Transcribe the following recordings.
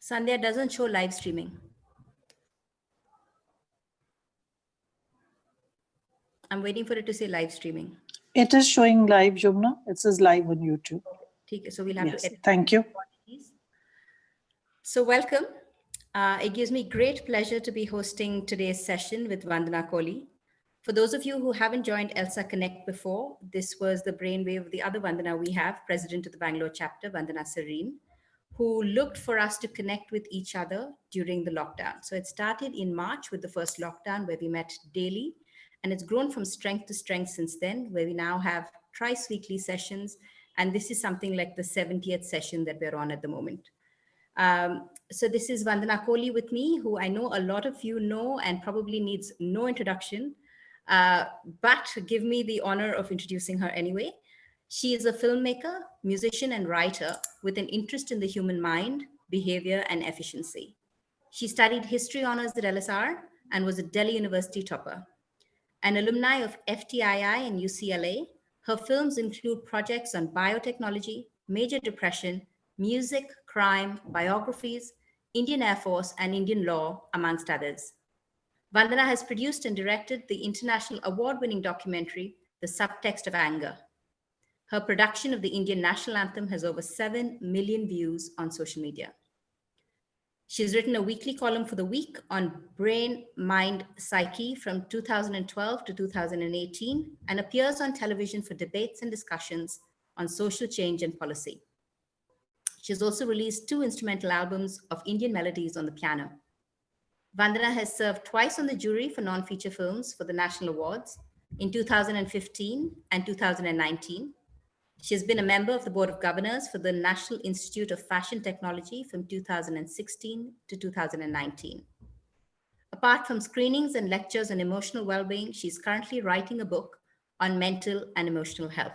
Sandhya doesn't show live streaming. I'm waiting for it to say live streaming. It is showing live, Yumna. It says live on YouTube. So we'll have to edit. Thank you. So welcome. It gives me great pleasure to be hosting today's session with Vandana Kohli. For those of you who haven't joined ELSAConnect before, this was the brainwave of the other Vandana we have, President of the Bangalore chapter, Vandana Serene, who looked for us to connect with each other during the lockdown. So it started in March with the first lockdown where we met daily, and it's grown from strength to strength since then, where we now have thrice weekly sessions. And this is something like the 70th session that we're on at the moment. So this is Vandana Kohli with me, who I know a lot of you know and probably needs no introduction, but give me the honor of introducing her anyway. She is a filmmaker, musician, and writer with an interest in the human mind, behavior, and efficiency. She studied history honors at LSR and was a Delhi University topper. An alumni of FTII and UCLA, her films include projects on biotechnology, major depression, music, crime, biographies, Indian Air Force, and Indian law, amongst others. Vandana has produced and directed the international award-winning documentary, The Subtext of Anger. Her production of the Indian national anthem has over 7 million views on social media. She's written a weekly column for The Week on brain, mind, psyche from 2012 to 2018 and appears on television for debates and discussions on social change and policy. She has also released 2 instrumental albums of Indian melodies on the piano. Vandana has served twice on the jury for non-feature films for the National Awards in 2015 and 2019. She has been a member of the Board of Governors for the National Institute of Fashion Technology from 2016 to 2019. Apart from screenings and lectures on emotional well-being, she's currently writing a book on mental and emotional health.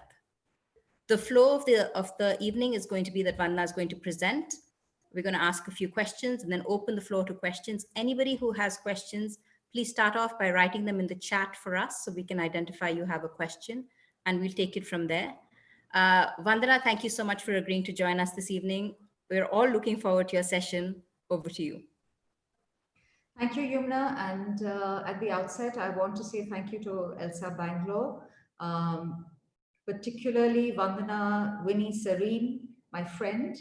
The flow of the evening is going to be that Vandana is going to present. We're going to ask a few questions and then open the floor to questions. Anybody who has questions, please start off by writing them in the chat for us so we can identify you have a question, and we'll take it from there. Vandana, thank you so much for agreeing to join us this evening. We're all looking forward to your session. Over to you. Thank you, Yumna. And at the outset, I want to say thank you to ELSA Bangalore, particularly Vandana, Winnie Serene, my friend,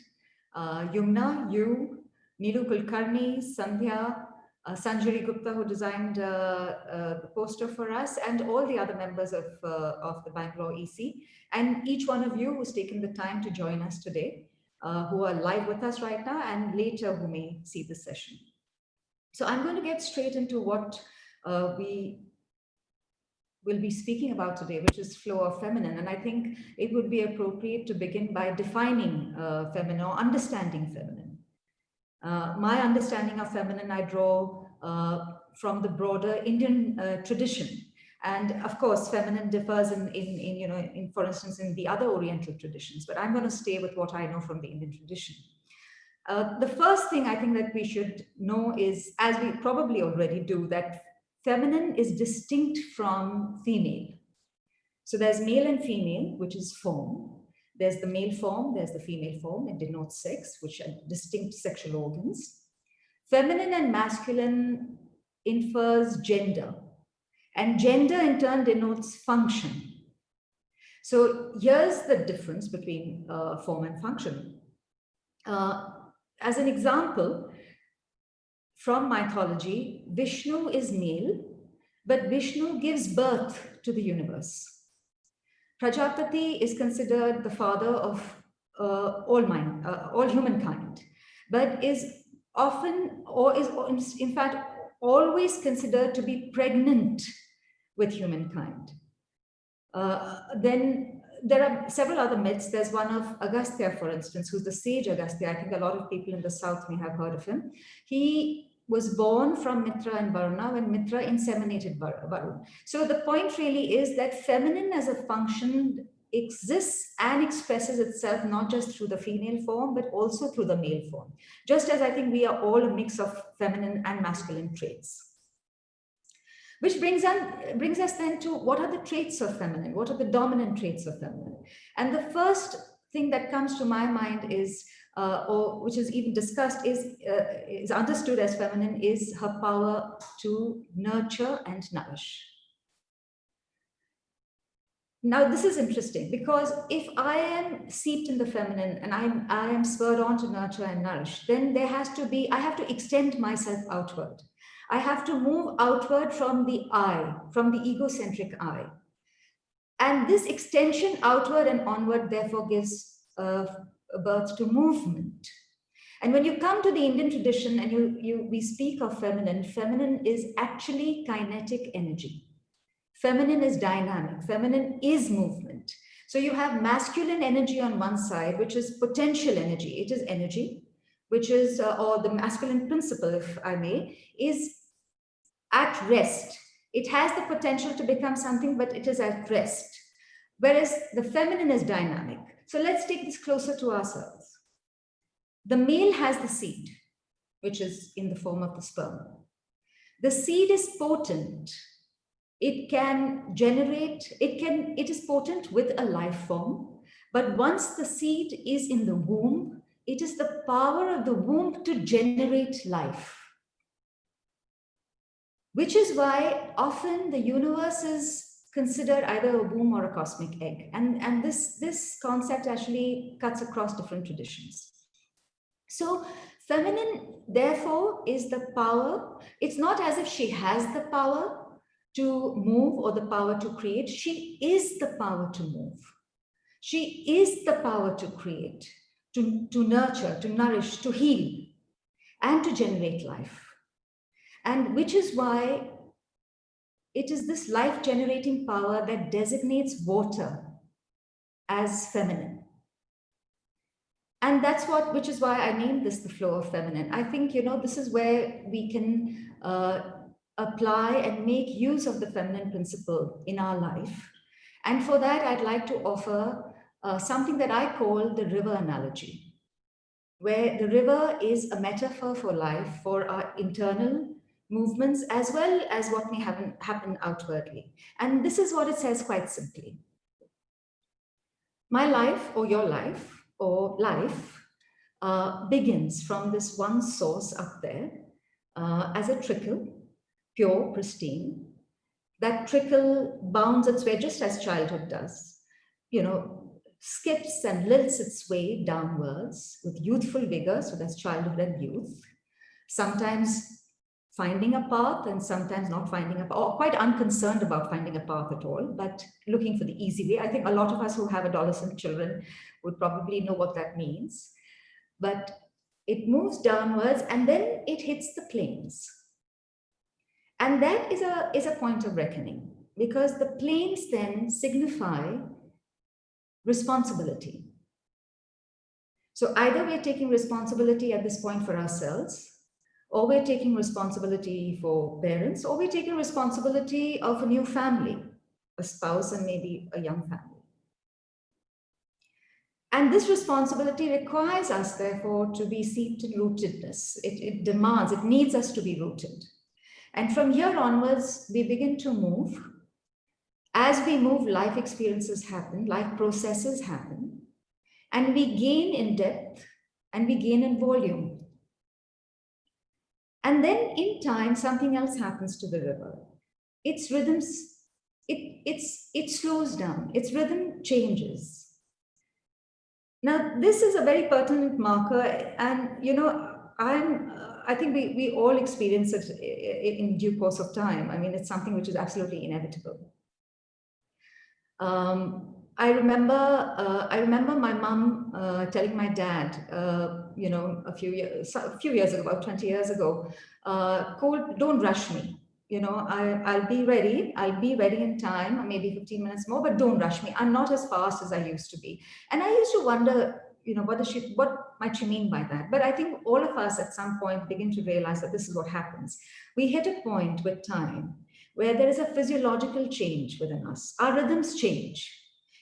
Yumna, you, Neelu Kulkarni, Sandhya, Sanjari Gupta, who designed the poster for us, and all the other members of the Bangalore EC, and each one of you who's taken the time to join us today, who are live with us right now, and later who may see the session. So I'm going to get straight into what we will be speaking about today, which is flow of feminine. And I think it would be appropriate to begin by defining feminine or understanding feminine. My understanding of feminine, I draw from the broader Indian tradition. And of course, feminine differs in, for instance, in the other Oriental traditions, but I'm going to stay with what I know from the Indian tradition. The first thing I think that we should know is, as we probably already do, that feminine is distinct from female. So there's male and female, which is form. There's the male form, there's the female form. It denotes sex, which are distinct sexual organs. Feminine and masculine infers gender. And gender in turn denotes function. So here's the difference between form and function. As an example, from mythology, Vishnu is male, but Vishnu gives birth to the universe. Prajapati is considered the father of all humankind, but is often, or is in fact always considered to be pregnant with humankind. Then there are several other myths. There's one of Agastya, for instance, who's the sage Agastya. I think a lot of people in the south may have heard of him. He was born from Mitra and Varuna when Mitra inseminated Varuna. So the point really is that feminine as a function exists and expresses itself not just through the female form, but also through the male form. Just as I think we are all a mix of feminine and masculine traits. Which brings us then to what are the traits of feminine? What are the dominant traits of feminine? And the first thing that comes to my mind is or which is even discussed, is understood as feminine, is her power to nurture and nourish. Now, this is interesting because if I am seeped in the feminine and I am spurred on to nurture and nourish, then I have to extend myself outward. I have to move outward from the I, from the egocentric I. And this extension outward and onward, therefore, gives birth to movement. And when you come to the Indian tradition and we speak of feminine is actually kinetic energy. Feminine is dynamic. Feminine is movement. So you have masculine energy on one side, which is potential energy. It is energy, which is, or the masculine principle, if I may, is at rest. It has the potential to become something, but it is at rest. Whereas the feminine is dynamic. So let's take this closer to ourselves. The male has the seed, which is in the form of the sperm. The seed is potent. It can generate, it is potent with a life form. But once the seed is in the womb, it is the power of the womb to generate life. Which is why often the universe is considered either a womb or a cosmic egg. And this concept actually cuts across different traditions. So feminine, therefore, is the power. It's not as if she has the power to move or the power to create. She is the power to move. She is the power to create, to nurture, to nourish, to heal, and to generate life. And which is why it is this life-generating power that designates water as feminine. And which is why I named this the flow of feminine. I think, this is where we can apply and make use of the feminine principle in our life. And for that, I'd like to offer something that I call the river analogy, where the river is a metaphor for life, for our internal movements, as well as what may happen outwardly. And this is what it says quite simply. My life, or your life, or life, begins from this one source up there as a trickle, pure, pristine. That trickle bounds its way just as childhood does, skips and lilts its way downwards with youthful vigor, so that's childhood and youth, sometimes finding a path and sometimes not finding a path, or quite unconcerned about finding a path at all, but looking for the easy way. I think a lot of us who have adolescent children would probably know what that means. But it moves downwards and then it hits the plains. And that is a point of reckoning, because the plains then signify responsibility. So either we're taking responsibility at this point for ourselves, or we're taking responsibility for parents, or we're taking responsibility of a new family, a spouse and maybe a young family. And this responsibility requires us, therefore, to be seated in rootedness. It demands, it needs us to be rooted. And from here onwards, we begin to move. As we move, life experiences happen, life processes happen, and we gain in depth and we gain in volume. And then in time, something else happens to the river. Its rhythms, it slows down, its rhythm changes. Now, this is a very pertinent marker, and I think we all experience it in due course of time. I mean, it's something which is absolutely inevitable. I remember my mom telling my dad, a few years ago, about 20 years ago, Cole, don't rush me. I'll be ready in time, maybe 15 minutes more, but don't rush me. I'm not as fast as I used to be. And I used to wonder, what might she mean by that? But I think all of us at some point begin to realize that this is what happens. We hit a point with time where there is a physiological change within us. Our rhythms change.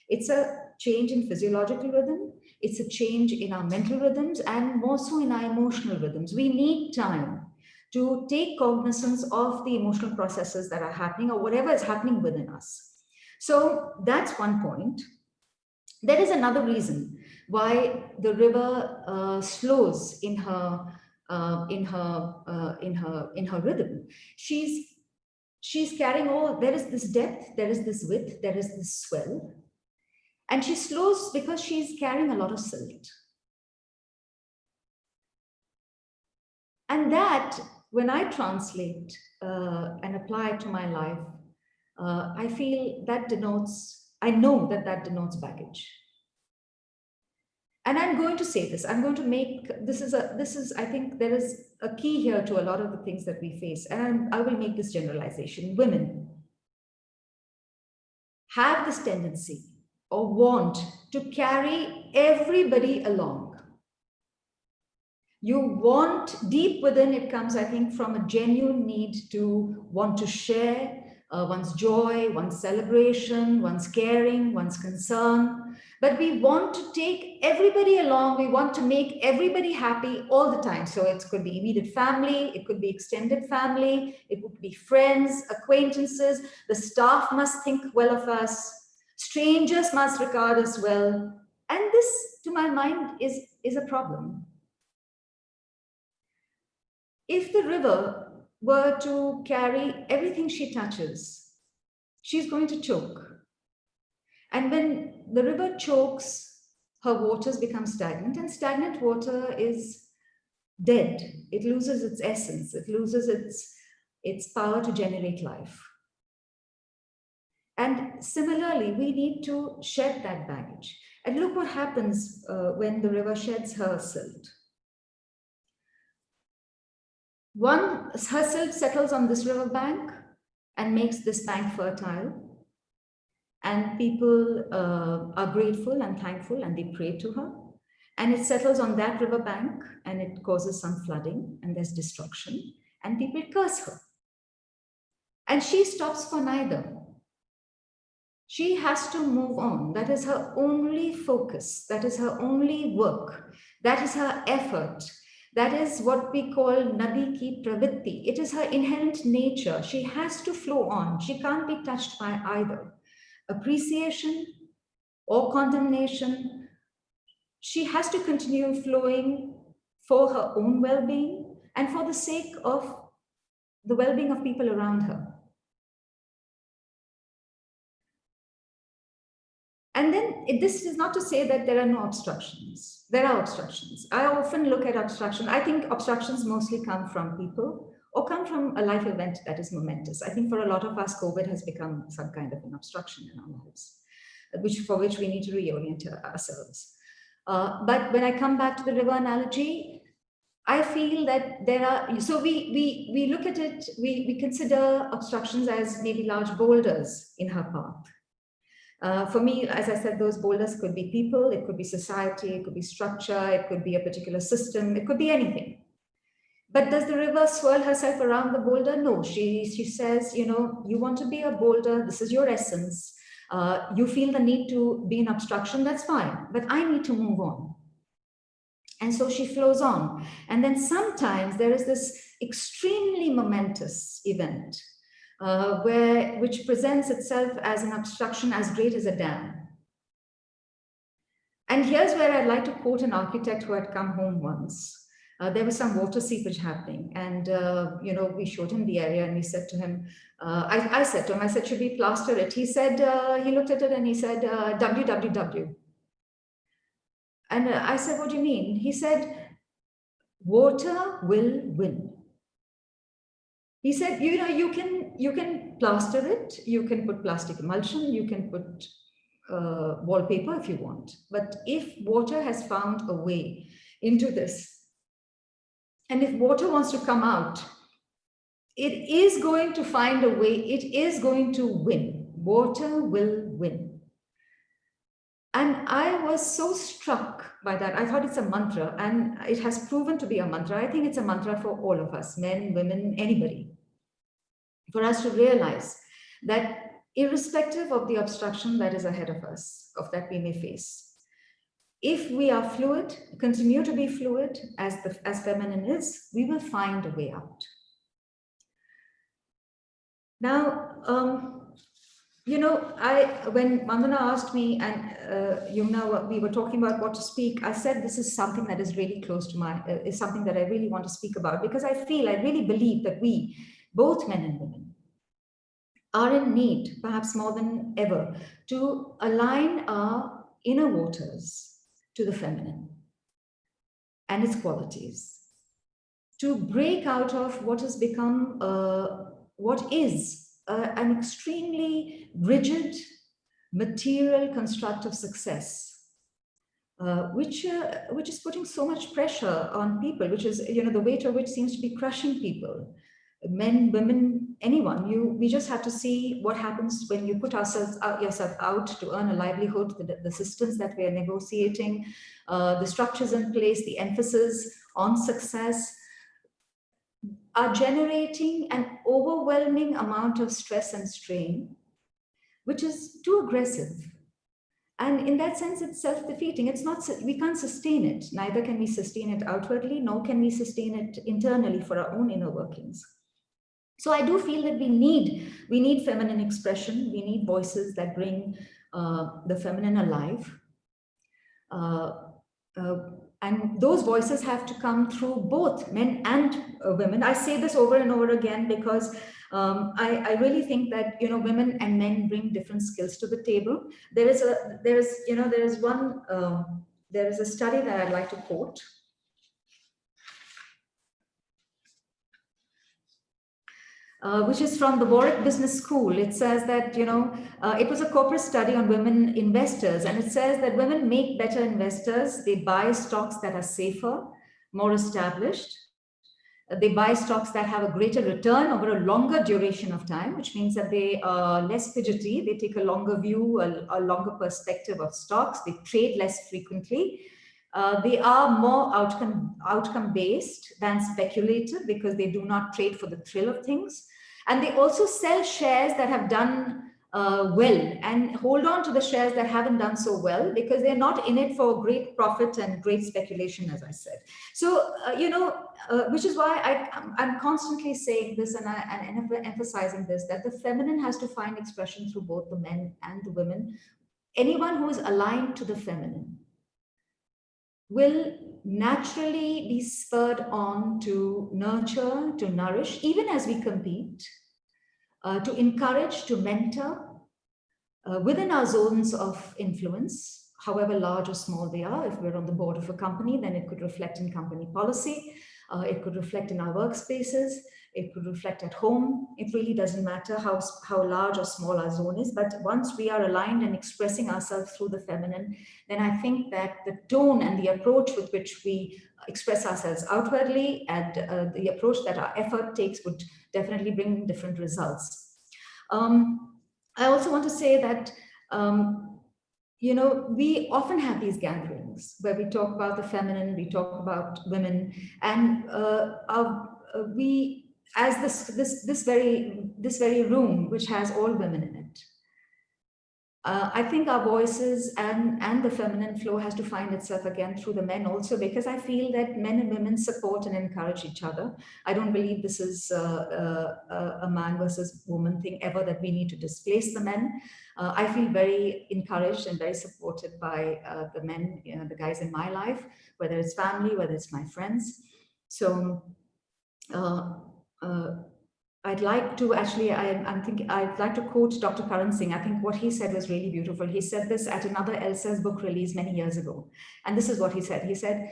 It's a change in physiological rhythm. It's a change in our mental rhythms, and more so in our emotional rhythms. We need time to take cognizance of the emotional processes that are happening, or whatever is happening within us. So that's one point. There is another reason why the river slows in her rhythm. She's carrying all, there is this depth, there is this width, there is this swell. And she slows because she's carrying a lot of silt. And that, when I translate and apply it to my life, I feel that denotes, I know that that denotes baggage. And I'm going to say this, I'm going to make, this is, I think there is a key here to a lot of the things that we face. And I will make this generalization. Women have this tendency or want to carry everybody along. You want, deep within it comes, I think, from a genuine need to want to share one's joy, one's celebration, one's caring, one's concern. But we want to take everybody along. We want to make everybody happy all the time. So it could be immediate family, it could be extended family, it would be friends, acquaintances. The staff must think well of us. Strangers must regard us well. And this, to my mind, is a problem. If the river were to carry everything she touches, she's going to choke. And when the river chokes, her waters become stagnant, and stagnant water is dead. It loses its essence. It loses its power to generate life. And similarly, we need to shed that baggage. And look what happens when the river sheds her silt. Her silt settles on this river bank and makes this bank fertile. And people are grateful and thankful and they pray to her. And it settles on that river bank and it causes some flooding and there's destruction and people curse her. And she stops for neither. She has to move on. That is her only focus. That is her only work. That is her effort. That is what we call Nadi ki pravitti. It is her inherent nature. She has to flow on. She can't be touched by either appreciation or condemnation. She has to continue flowing for her own well-being and for the sake of the well-being of people around her. And then this is not to say that there are no obstructions. There are obstructions. I often look at obstruction. I think obstructions mostly come from people or come from a life event that is momentous. I think for a lot of us, COVID has become some kind of an obstruction in our lives, for which we need to reorient ourselves. But when I come back to the river analogy, I feel that there are, so we look at it, we consider obstructions as maybe large boulders in her path. For me, as I said, those boulders could be people, it could be society, it could be structure, it could be a particular system, it could be anything. But does the river swirl herself around the boulder? No, she says, you know, you want to be a boulder, this is your essence. You feel the need to be an obstruction, that's fine, but I need to move on. And so she flows on. And then sometimes there is this extremely momentous event which presents itself as an obstruction as great as a dam. And here's where I'd like to quote an architect who had come home once. There was some water seepage happening, and we showed him the area, and we said to him, I said to him, I said, should we plaster it? He said, he looked at it and he said, www. And I said, what do you mean? He said, water will win. He said, you can plaster it, you can put plastic emulsion, you can put wallpaper if you want. But if water has found a way into this, and if water wants to come out, it is going to find a way, it is going to win. Water will win. And I was so struck by that. I thought it's a mantra, and it has proven to be a mantra. I think it's a mantra for all of us, men, women, anybody, for us to realize that irrespective of the obstruction that is ahead of us, of that we may face, if we are fluid, continue to be fluid as feminine is, we will find a way out. Now, when Vandana asked me and Yumna, we were talking about what to speak, I said this is something that is really close to is something that I really want to speak about, because I really believe that we, both men and women, are in need, perhaps more than ever, to align our inner waters to the feminine and its qualities, to break out of what has become, what is an extremely rigid, material construct of success, which is putting so much pressure on people, which is, the weight of which seems to be crushing people, men, women, anyone. We just have to see what happens when you put yourself out to earn a livelihood, the systems that we are negotiating, the structures in place, the emphasis on success are generating an overwhelming amount of stress and strain, which is too aggressive. And in that sense, it's self-defeating. We can't sustain it. Neither can we sustain it outwardly, nor can we sustain it internally for our own inner workings. So I do feel that we need feminine expression. We need voices that bring the feminine alive. And those voices have to come through both men and women. I say this over and over again because I really think that women and men bring different skills to the table. There is a study that I'd like to quote. Which is from the Warwick Business School. It says that, it was a corporate study on women investors, and it says that women make better investors. They buy stocks that are safer, more established. They buy stocks that have a greater return over a longer duration of time, which means that they are less fidgety. They take a longer view, a longer perspective of stocks. They trade less frequently. They are more outcome based than speculative, because they do not trade for the thrill of things. And they also sell shares that have done well and hold on to the shares that haven't done so well, because they're not in it for great profit and great speculation, as I said. So, which is why I'm constantly saying this and emphasizing this, that the feminine has to find expression through both the men and the women. Anyone who is aligned to the feminine will naturally be spurred on to nurture, to nourish, even as we compete, to encourage, to mentor within our zones of influence, however large or small they are. If we're on the board of a company, then it could reflect in company policy. It could reflect in our workspaces. It could reflect at home. It really doesn't matter how large or small our zone is. But once we are aligned and expressing ourselves through the feminine, then I think that the tone and the approach with which we express ourselves outwardly, and the approach that our effort takes, would definitely bring different results. I also want to say that we often have these gatherings where we talk about the feminine, we talk about women, and we, as this very room, which has all women in it, I think our voices and the feminine flow has to find itself again through the men also, because I feel that men and women support and encourage each other. I don't believe this is a man versus woman thing ever, that we need to displace the men. I feel very encouraged and very supported by the men, the guys in my life, whether it's family, whether it's my friends. So I'd like to I'd like to quote Dr. Karan Singh. I think what he said was really beautiful. He said this at another ELSA's book release many years ago. And this is what he said. He said,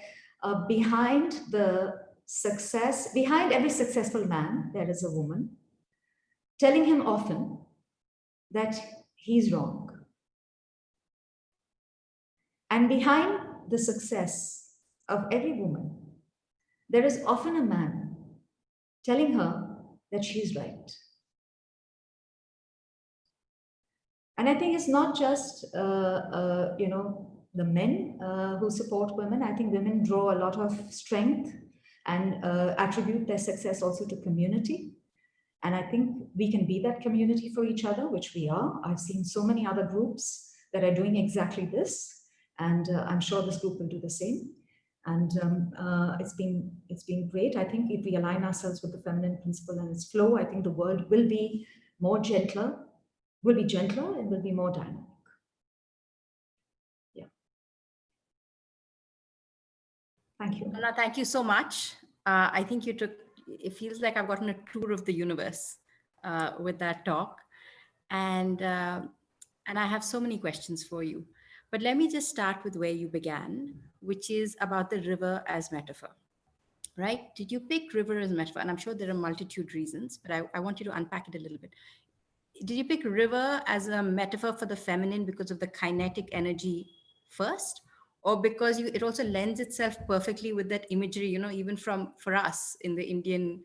behind every successful man, there is a woman telling him often that he's wrong. And behind the success of every woman, there is often a man telling her that she's right. And I think it's not just, the men who support women. I think women draw a lot of strength and attribute their success also to community. And I think we can be that community for each other, which we are. I've seen so many other groups that are doing exactly this. And I'm sure this group will do the same. And it's been great. I think if we align ourselves with the feminine principle and its flow, I think the world will be more gentler, will be gentler and will be more dynamic. Yeah. Thank you. Anna, thank you so much. I think it feels like I've gotten a tour of the universe with that talk. And I have so many questions for you. But let me just start with where you began, which is about the river as metaphor, right? Did you pick river as metaphor? And I'm sure there are multitude reasons, but I want you to unpack it a little bit. Did you pick river as a metaphor for the feminine because of the kinetic energy first, or because it also lends itself perfectly with that imagery, even for us in the Indian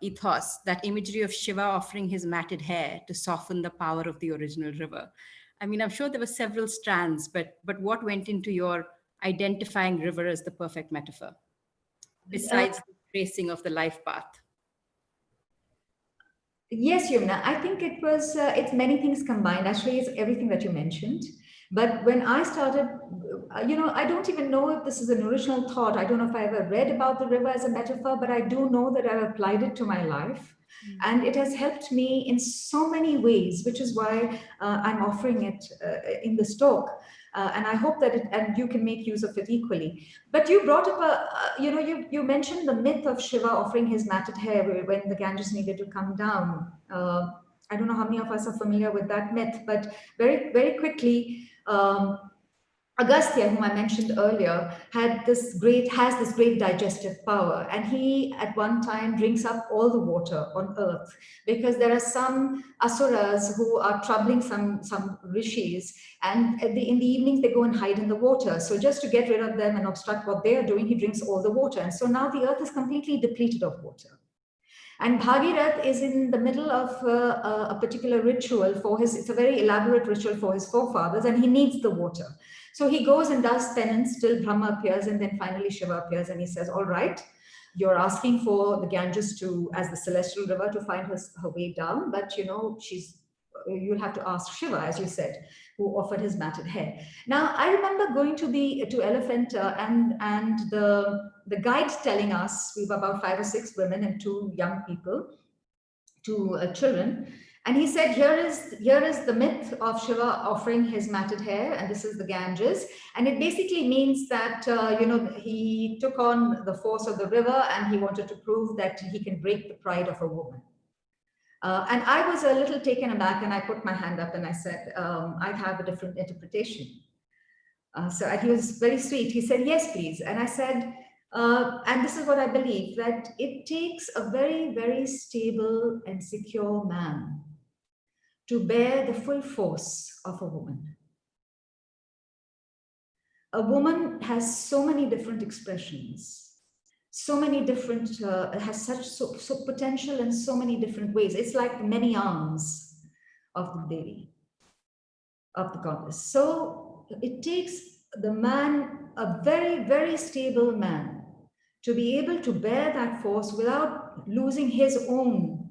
ethos, that imagery of Shiva offering his matted hair to soften the power of the original river? I mean, I'm sure there were several strands, but what went into your identifying river as the perfect metaphor, besides the tracing of the life path? Yes, Yumna, I think it's many things combined. Actually, it's everything that you mentioned. But when I started, I don't even know if this is an original thought. I don't know if I ever read about the river as a metaphor, but I do know that I've applied it to my life. And it has helped me in so many ways, which is why I'm offering it in this talk. And I hope that and you can make use of it equally. But you brought up you mentioned the myth of Shiva offering his matted hair when the Ganges needed to come down. I don't know how many of us are familiar with that myth, but very, very quickly, Agastya, whom I mentioned earlier, has this great digestive power, and he at one time drinks up all the water on earth because there are some asuras who are troubling some rishis, and in the evenings they go and hide in the water. So just to get rid of them and obstruct what they are doing, he drinks all the water, and so now the earth is completely depleted of water. And Bhagirath is in the middle of a particular ritual it's a very elaborate ritual for his forefathers, and he needs the water. So he goes and does penance till Brahma appears, and then finally Shiva appears, and he says, all right, you're asking for the Ganges as the celestial river to find her way down, but you'll have to ask Shiva, as you said, who offered his matted hair. Now, I remember going to Elephanta and the guide telling us, we were about 5 or 6 women and 2 young people, 2 children, and he said, here is the myth of Shiva offering his matted hair, and this is the Ganges. And it basically means that, he took on the force of the river and he wanted to prove that he can break the pride of a woman. And I was a little taken aback, and I put my hand up and I said, I have a different interpretation. So he was very sweet. He said, yes, please. And I said, and this is what I believe, that it takes a very, very stable and secure man to bear the full force of a woman. A woman has so many different expressions, so many different, has so potential in so many different ways. It's like many arms of the Devi, of the goddess. So it takes the man, a very, very stable man, to be able to bear that force without losing his own,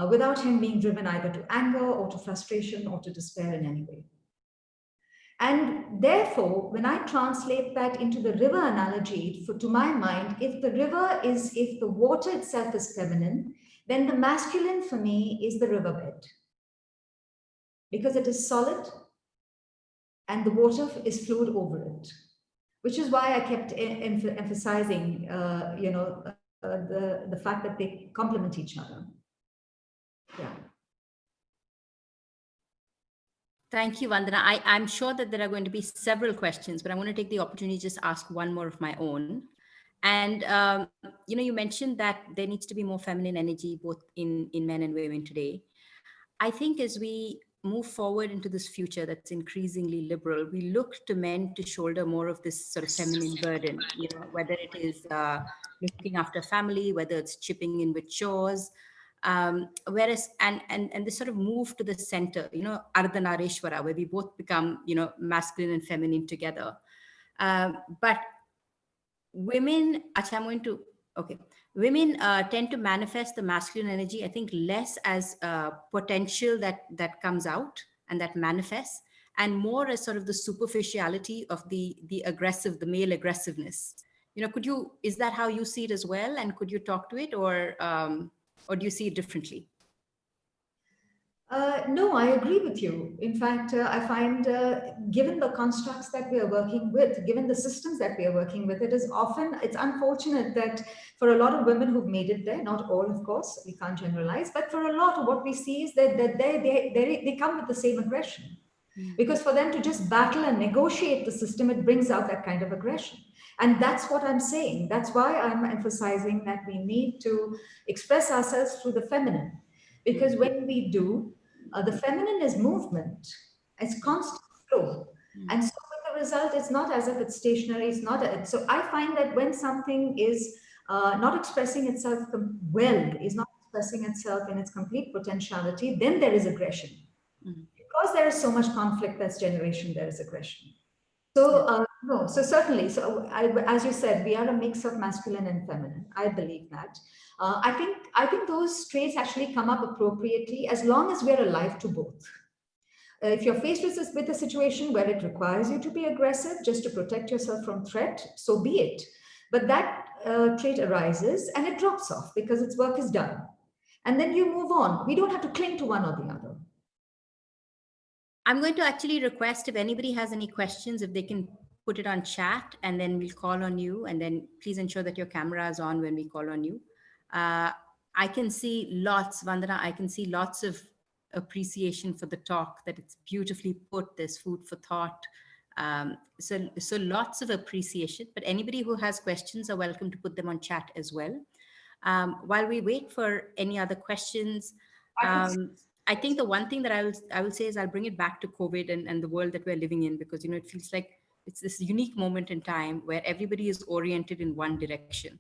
without him being driven either to anger or to frustration or to despair in any way. And therefore, when I translate that into the river analogy, to my mind, if the water itself is feminine, then the masculine for me is the riverbed. Because it is solid and the water is flowed over it, which is why I kept emphasizing, the fact that they complement each other. Yeah. Thank you, Vandana. I'm sure that there are going to be several questions, but I want to take the opportunity to just ask one more of my own. And, you mentioned that there needs to be more feminine energy, both in men and women today. I think as we move forward into this future that's increasingly liberal, we look to men to shoulder more of this sort of feminine burden, whether it is looking after family, whether it's chipping in with chores, whereas and this sort of move to the center, Ardhanareshwara, where we both become, masculine and feminine together. But women, women tend to manifest the masculine energy, I think, less as potential that comes out and that manifests, and more as sort of the superficiality of the male aggressiveness. Is that how you see it as well? And could you talk to it, or do you see it differently? No, I agree with you. In fact, I find given the constructs that we are working with, given the systems that we are working with, it's unfortunate that for a lot of women who've made it there, not all, of course, we can't generalize, but for a lot of what we see is that they come with the same aggression. Because for them to just battle and negotiate the system, it brings out that kind of aggression. And that's what I'm saying. That's why I'm emphasizing that we need to express ourselves through the feminine. Because when we do, the feminine is movement, it's constant flow. And so with the result, it's not as if it's stationary, it's not. So I find that when something is not expressing itself well, is not expressing itself in its complete potentiality, then there is aggression. Because there is so much conflict, that's generation, there is aggression. So, no, so certainly, as you said, we are a mix of masculine and feminine. I believe that. I think those traits actually come up appropriately as long as we are alive to both. If you're faced with a situation where it requires you to be aggressive just to protect yourself from threat, so be it. But that trait arises and it drops off because its work is done. And then you move on. We don't have to cling to one or the other. I'm going to actually request if anybody has any questions, if they can put it on chat, and then we'll call on you. And then please ensure that your camera is on when we call on you. I can see lots, Vandana, I can see lots of appreciation for the talk, that it's beautifully put, there's food for thought. So lots of appreciation, but anybody who has questions are welcome to put them on chat as well. While we wait for any other questions, I think the one thing that I will say is I'll bring it back to COVID and the world that we're living in, because, it feels like it's this unique moment in time where everybody is oriented in one direction.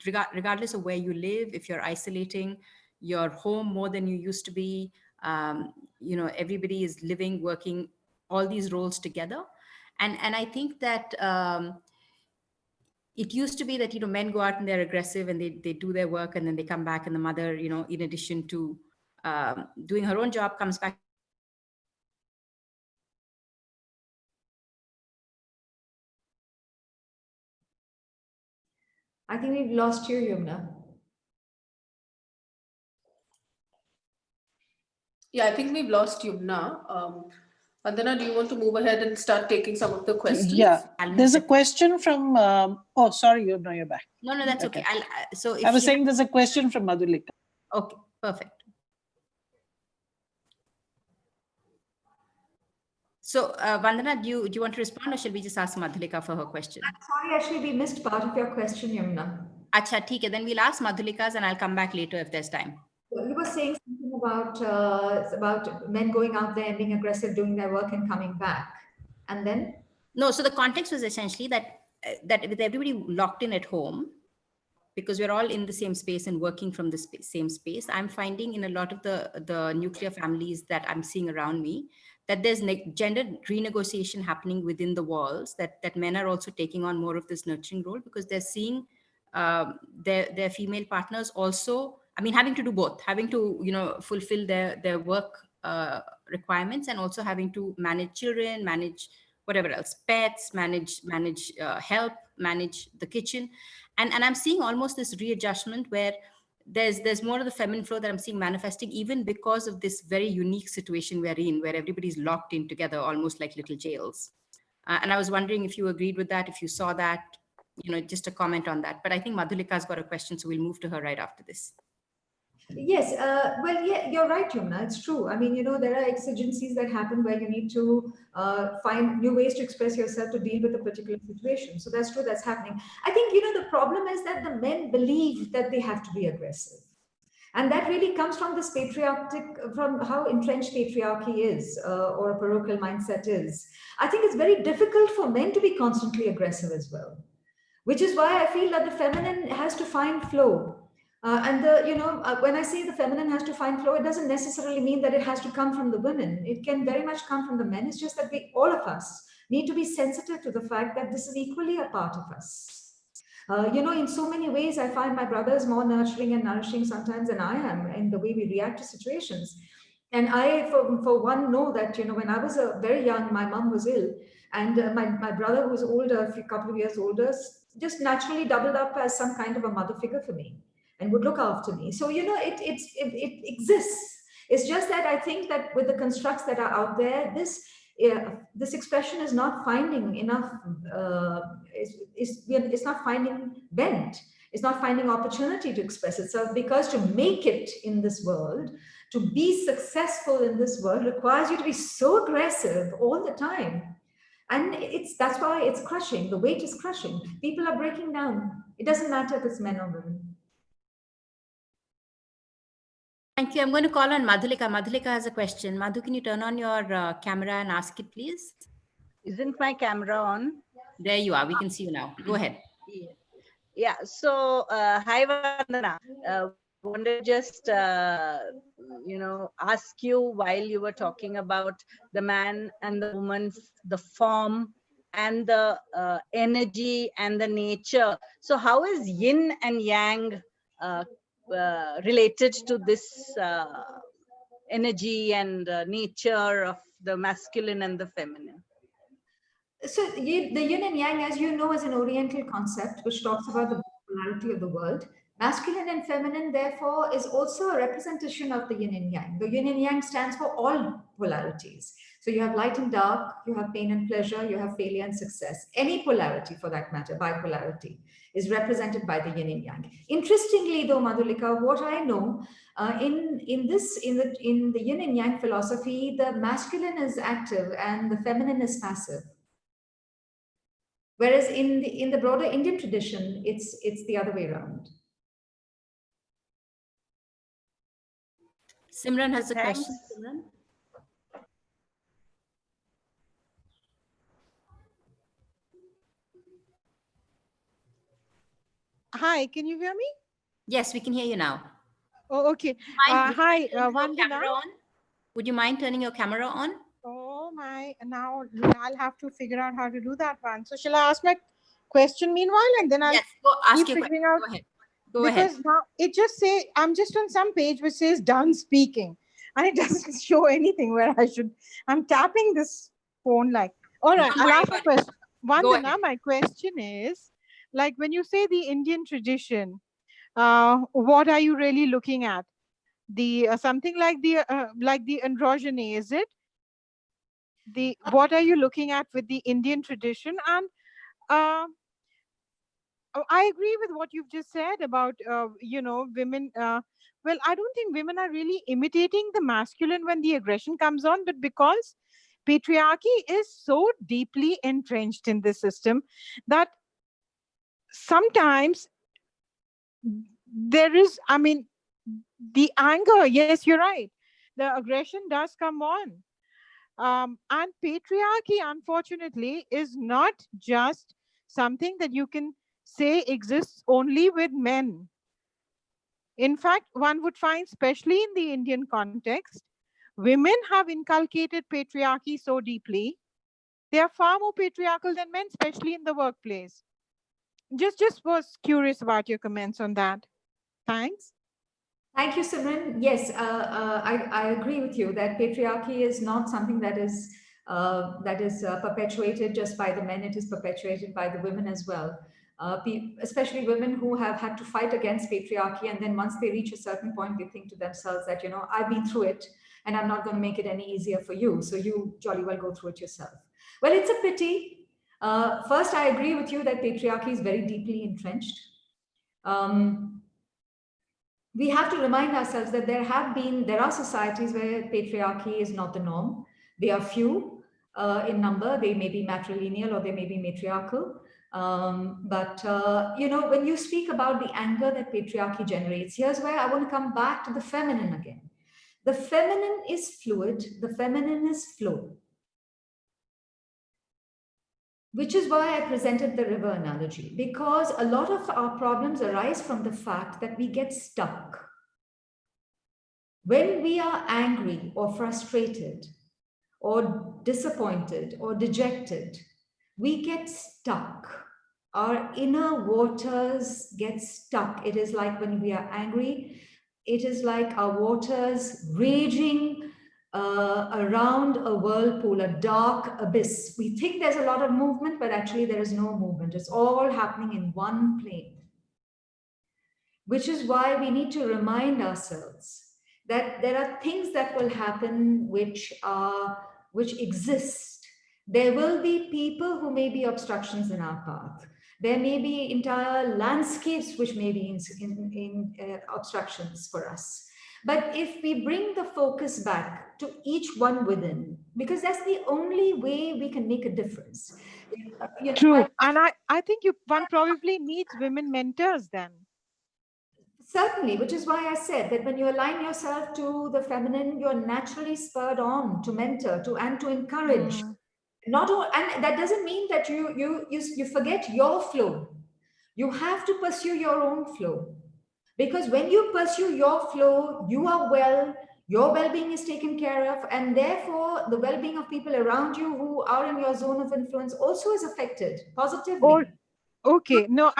Regardless of where you live, if you're isolating, you're home more than you used to be. Everybody is living, working all these roles together. And I think that it used to be that, men go out and they're aggressive and they do their work and then they come back, and the mother, in addition to doing her own job, comes back. I think we've lost you, Yumna. Yeah, I think we've lost Yumna. Vandana, do you want to move ahead and start taking some of the questions? Yeah, there's a question from, oh, sorry, you're back. No, that's okay. I was saying there's a question from Madhulika. Okay, perfect. So, Vandana, do you want to respond, or shall we just ask Madhulika for her question? Sorry, actually, we missed part of your question, Yumna. Acha, theek hai. Then we'll ask Madhulika's and I'll come back later if there's time. You were saying something about men going out there and being aggressive, doing their work and coming back. And then? No, so the context was essentially that with everybody locked in at home, because we're all in the same space and working from the same space, I'm finding in a lot of the nuclear families that I'm seeing around me, that there's gender renegotiation happening within the walls, that men are also taking on more of this nurturing role, because they're seeing their female partners also, having to do both, having to, fulfill their work requirements, and also having to manage children, manage whatever else, pets, manage help, manage the kitchen. And I'm seeing almost this readjustment where there's more of the feminine flow that I'm seeing manifesting, even because of this very unique situation we're in, where everybody's locked in together, almost like little jails. And I was wondering if you agreed with that, if you saw that, just a comment on that. But I think Madhulika's got a question, so we'll move to her right after this. Yes, well, yeah, you're right, Yumna. It's true. There are exigencies that happen where you need to find new ways to express yourself to deal with a particular situation. So that's true, that's happening. I think, the problem is that the men believe that they have to be aggressive. And that really comes from this from how entrenched patriarchy is, or a parochial mindset is. I think it's very difficult for men to be constantly aggressive as well, which is why I feel that the feminine has to find flow. When I say the feminine has to find flow, it doesn't necessarily mean that it has to come from the women. It can very much come from the men. It's just that all of us need to be sensitive to the fact that this is equally a part of us. In so many ways, I find my brother is more nurturing and nourishing sometimes than I am in the way we react to situations. And I, for one, know that, when I was very young, my mom was ill. And my brother, who's older, a couple of years older, just naturally doubled up as some kind of a mother figure for me and would look after me. So, it exists. It's just that I think that with the constructs that are out there, this expression is not finding enough, it's not finding vent. It's not finding opportunity to express itself, because to make it in this world, to be successful in this world, requires you to be so aggressive all the time. And that's why it's crushing. The weight is crushing. People are breaking down. It doesn't matter if it's men or women. Thank you. I'm going to call on Madhulika. Madhulika has a question. Madhu, can you turn on your camera and ask it, please? Isn't my camera on? There you are. We can see you now. Go ahead. Yeah. So, hi, Vandana. Wanted to just, ask you, while you were talking about the man and the woman, the form and the energy and the nature. So how is yin and yang related to this energy and nature of the masculine and the feminine? So the yin and yang, as you know, is an Oriental concept which talks about the polarity of the world. Masculine and feminine, therefore, is also a representation of the yin and yang. The yin and yang stands for all polarities. So you have light and dark, you have pain and pleasure, you have failure and success. Any polarity, for that matter, bipolarity, is represented by the yin and yang. Interestingly, though, Madhulika, what I know in the yin and yang philosophy, the masculine is active and the feminine is passive. Whereas in the broader Indian tradition, it's the other way around. Simran has a Thanks. question. Simran? Hi, can you hear me? Yes, we can hear you now. Oh, okay. Hi, Vandana. Would you mind turning your camera on? Oh my, now I'll have to figure out how to do that one. So shall I ask my question meanwhile, and then I'll Yes, go ask keep your figuring question. out? Go ahead. Go ahead. Because now it just say, I'm just on some page which says done speaking, and it doesn't show anything where I'm tapping this phone like, all right, Don't I'll worry ask my about it. question. Go Vandana, ahead. my question is, like when you say the Indian tradition, what are you really looking at? The something like the androgyny, is it? What are you looking at with the Indian tradition? And I agree with what you've just said about women. Well, I don't think women are really imitating the masculine when the aggression comes on, but because patriarchy is so deeply entrenched in this system that sometimes there is, the anger, yes, you're right, the aggression does come on. And patriarchy, unfortunately, is not just something that you can say exists only with men. In fact, one would find, especially in the Indian context, women have inculcated patriarchy so deeply. They are far more patriarchal than men, especially in the workplace. Just was curious about your comments on that. Thanks. Thank you, Simran. Yes, I agree with you that patriarchy is not something that is perpetuated just by the men. It is perpetuated by the women as well. Especially women who have had to fight against patriarchy, and then once they reach a certain point, they think to themselves that, I've been through it, and I'm not going to make it any easier for you. So you jolly well go through it yourself. Well, it's a pity. First, I agree with you that patriarchy is very deeply entrenched. We have to remind ourselves that there are societies where patriarchy is not the norm. They are few in number. They may be matrilineal or they may be matriarchal. But when you speak about the anger that patriarchy generates, here's where I want to come back to the feminine again. The feminine is fluid. The feminine is flow. Which is why I presented the river analogy, because a lot of our problems arise from the fact that we get stuck. When we are angry or frustrated or disappointed or dejected, we get stuck. Our inner waters get stuck. It is like when we are angry, it is like our waters raging around a whirlpool, a dark abyss. We think there's a lot of movement, but actually there is no movement. It's all happening in one plane. Which is why we need to remind ourselves that there are things that will happen which exist. There will be people who may be obstructions in our path. There may be entire landscapes which may be obstructions for us. But if we bring the focus back to each one within, because that's the only way we can make a difference. True. And I think one probably needs women mentors then. Certainly, which is why I said that when you align yourself to the feminine, you're naturally spurred on to mentor, and to encourage. Not all, and that doesn't mean that you forget your flow. You have to pursue your own flow, because when you pursue your flow, you are well. Your well-being is taken care of, and therefore the well-being of people around you who are in your zone of influence also is affected positively. Okay, no,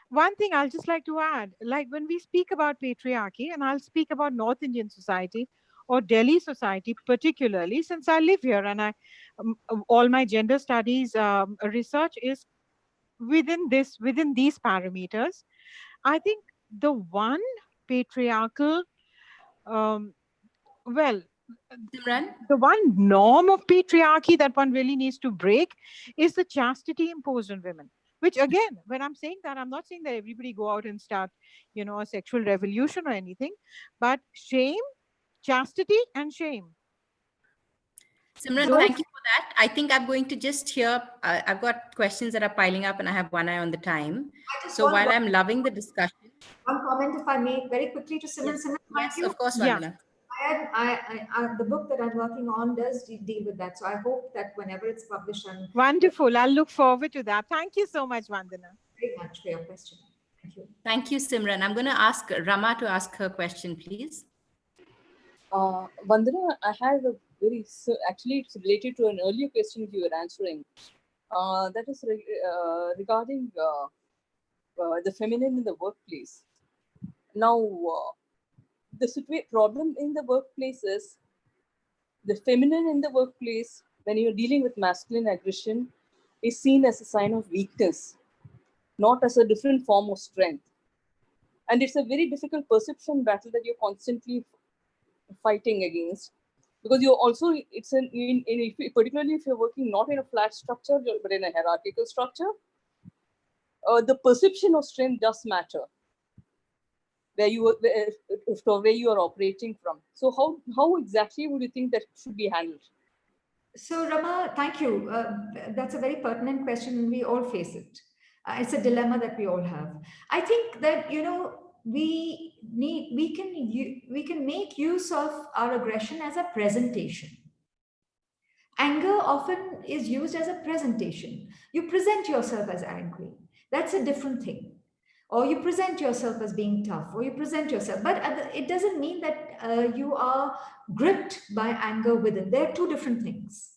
one thing I'll just like to add, like when we speak about patriarchy, and I'll speak about North Indian society or Delhi society particularly, since I live here and all my gender studies research is within these parameters. I think the one patriarchal, well, Simran? the one norm of patriarchy that one really needs to break is the chastity imposed on women. Which again, when I'm saying that, I'm not saying that everybody go out and start, a sexual revolution or anything, but shame, chastity and shame. Simran, thank you for that. I think I'm going to just hear, I've got questions that are piling up and I have one eye on the time. So while I'm loving the discussion. One comment, if I may, very quickly to Simran. Yes, Simran, yes, of course, Vandana. The book that I'm working on does deal with that. So I hope that whenever it's published, I'm wonderful. I'll look forward to that. Thank you so much, Vandana. Very much for your question. Thank you. Thank you, Simran. I'm going to ask Rama to ask her question, please. Vandana, I have actually it's related to an earlier question you were answering. That is regarding the feminine in the workplace. Now, the problem in the workplace is the feminine in the workplace, when you're dealing with masculine aggression, is seen as a sign of weakness, not as a different form of strength. And it's a very difficult perception battle that you're constantly fighting against, because you're also, particularly if you're working not in a flat structure, but in a hierarchical structure, the perception of strength does matter where you are operating from. So how exactly would you think that should be handled? So Rama, thank you. That's a very pertinent question. We all face it. It's a dilemma that we all have. I think that, we can make use of our aggression as a presentation. Anger often is used as a presentation. You present yourself as angry. That's a different thing. Or you present yourself as being tough, or you present yourself, but it doesn't mean that you are gripped by anger within. They're two different things.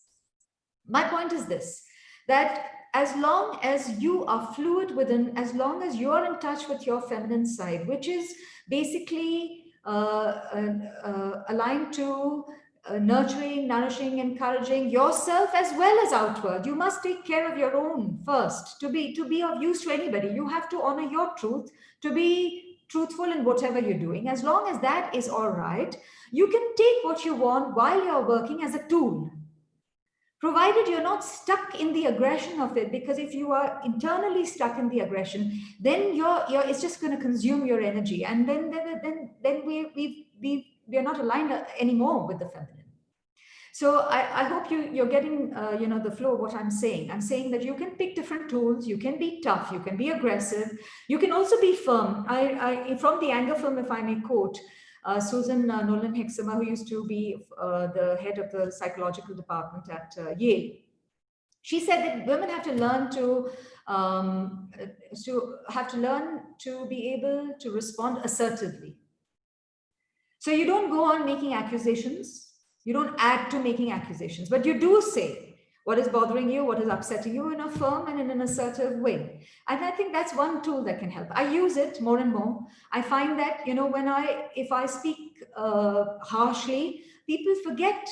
My point is this, that as long as you are fluid within, as long as you are in touch with your feminine side, which is basically aligned to nurturing, nourishing, encouraging yourself as well as outward. You must take care of your own first to be of use to anybody. You have to honor your truth, to be truthful in whatever you're doing. As long as that is all right, you can take what you want while you're working as a tool, provided you're not stuck in the aggression of it. Because if you are internally stuck in the aggression, then it's just going to consume your energy, and then we're not aligned anymore with the feminine. So I hope you're getting the flow of what I'm saying. I'm saying that you can pick different tools. You can be tough. You can be aggressive. You can also be firm. From the anger film, if I may quote Susan Nolan Hexamer, who used to be the head of the psychological department at Yale. She said that women have to learn to be able to respond assertively. So you don't go on making accusations. You don't add to making accusations, but you do say what is bothering you, what is upsetting you in a firm and in an assertive way. And I think that's one tool that can help. I use it more and more. I find that, if I speak harshly, people forget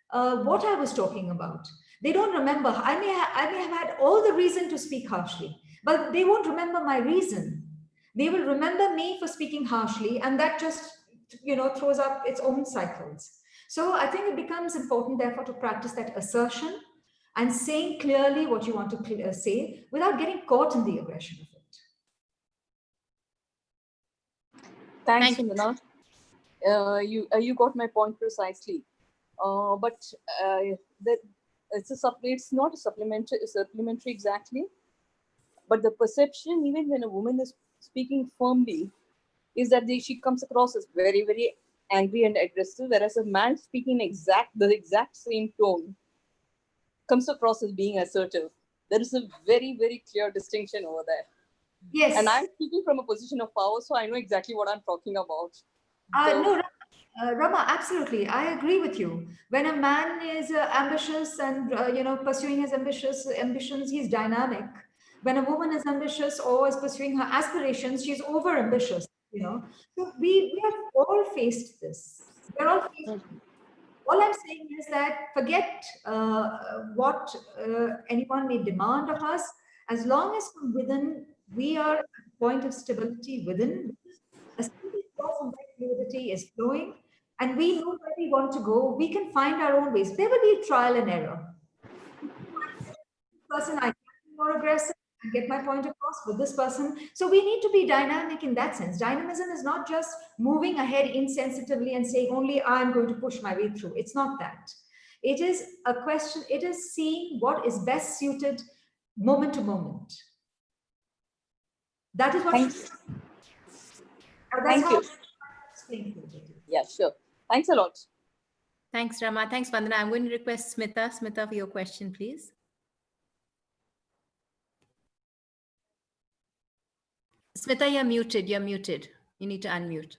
what I was talking about. They don't remember. I may have had all the reason to speak harshly, but they won't remember my reason. They will remember me for speaking harshly, and that just throws up its own cycles. So I think it becomes important, therefore, to practice that assertion and saying clearly what you want to say without getting caught in the aggression of it. Thanks, Thank you. Vandana. You got my point precisely. But that it's not a supplementary exactly. But the perception, even when a woman is speaking firmly, is that she comes across as very, very angry and aggressive, whereas a man speaking the exact same tone comes across as being assertive. There is a very, very clear distinction over there. Yes. And I'm speaking from a position of power, so I know exactly what I'm talking about. No, Rama, absolutely. I agree with you. When a man is ambitious and pursuing his ambitions, he's dynamic. When a woman is ambitious or is pursuing her aspirations, she's over ambitious. So we have all faced this. We're all faced. All I'm saying is that forget what anyone may demand of us. As long as from within we are at a point of stability within, a simple flow from where fluidity is flowing, and we know where we want to go, we can find our own ways. There will be trial and error. Person I can be more aggressive and get my point across with this person. So we need to be dynamic in that sense. Dynamism is not just moving ahead insensitively and saying only I'm going to push my way through. It's not that. It is a question, it is seeing what is best suited moment to moment. That is what Thank you. Yeah, sure. Thanks a lot. Thanks, Rama. Thanks, Vandana. I'm going to request Smita for your question, please. Smita, you're muted. You need to unmute.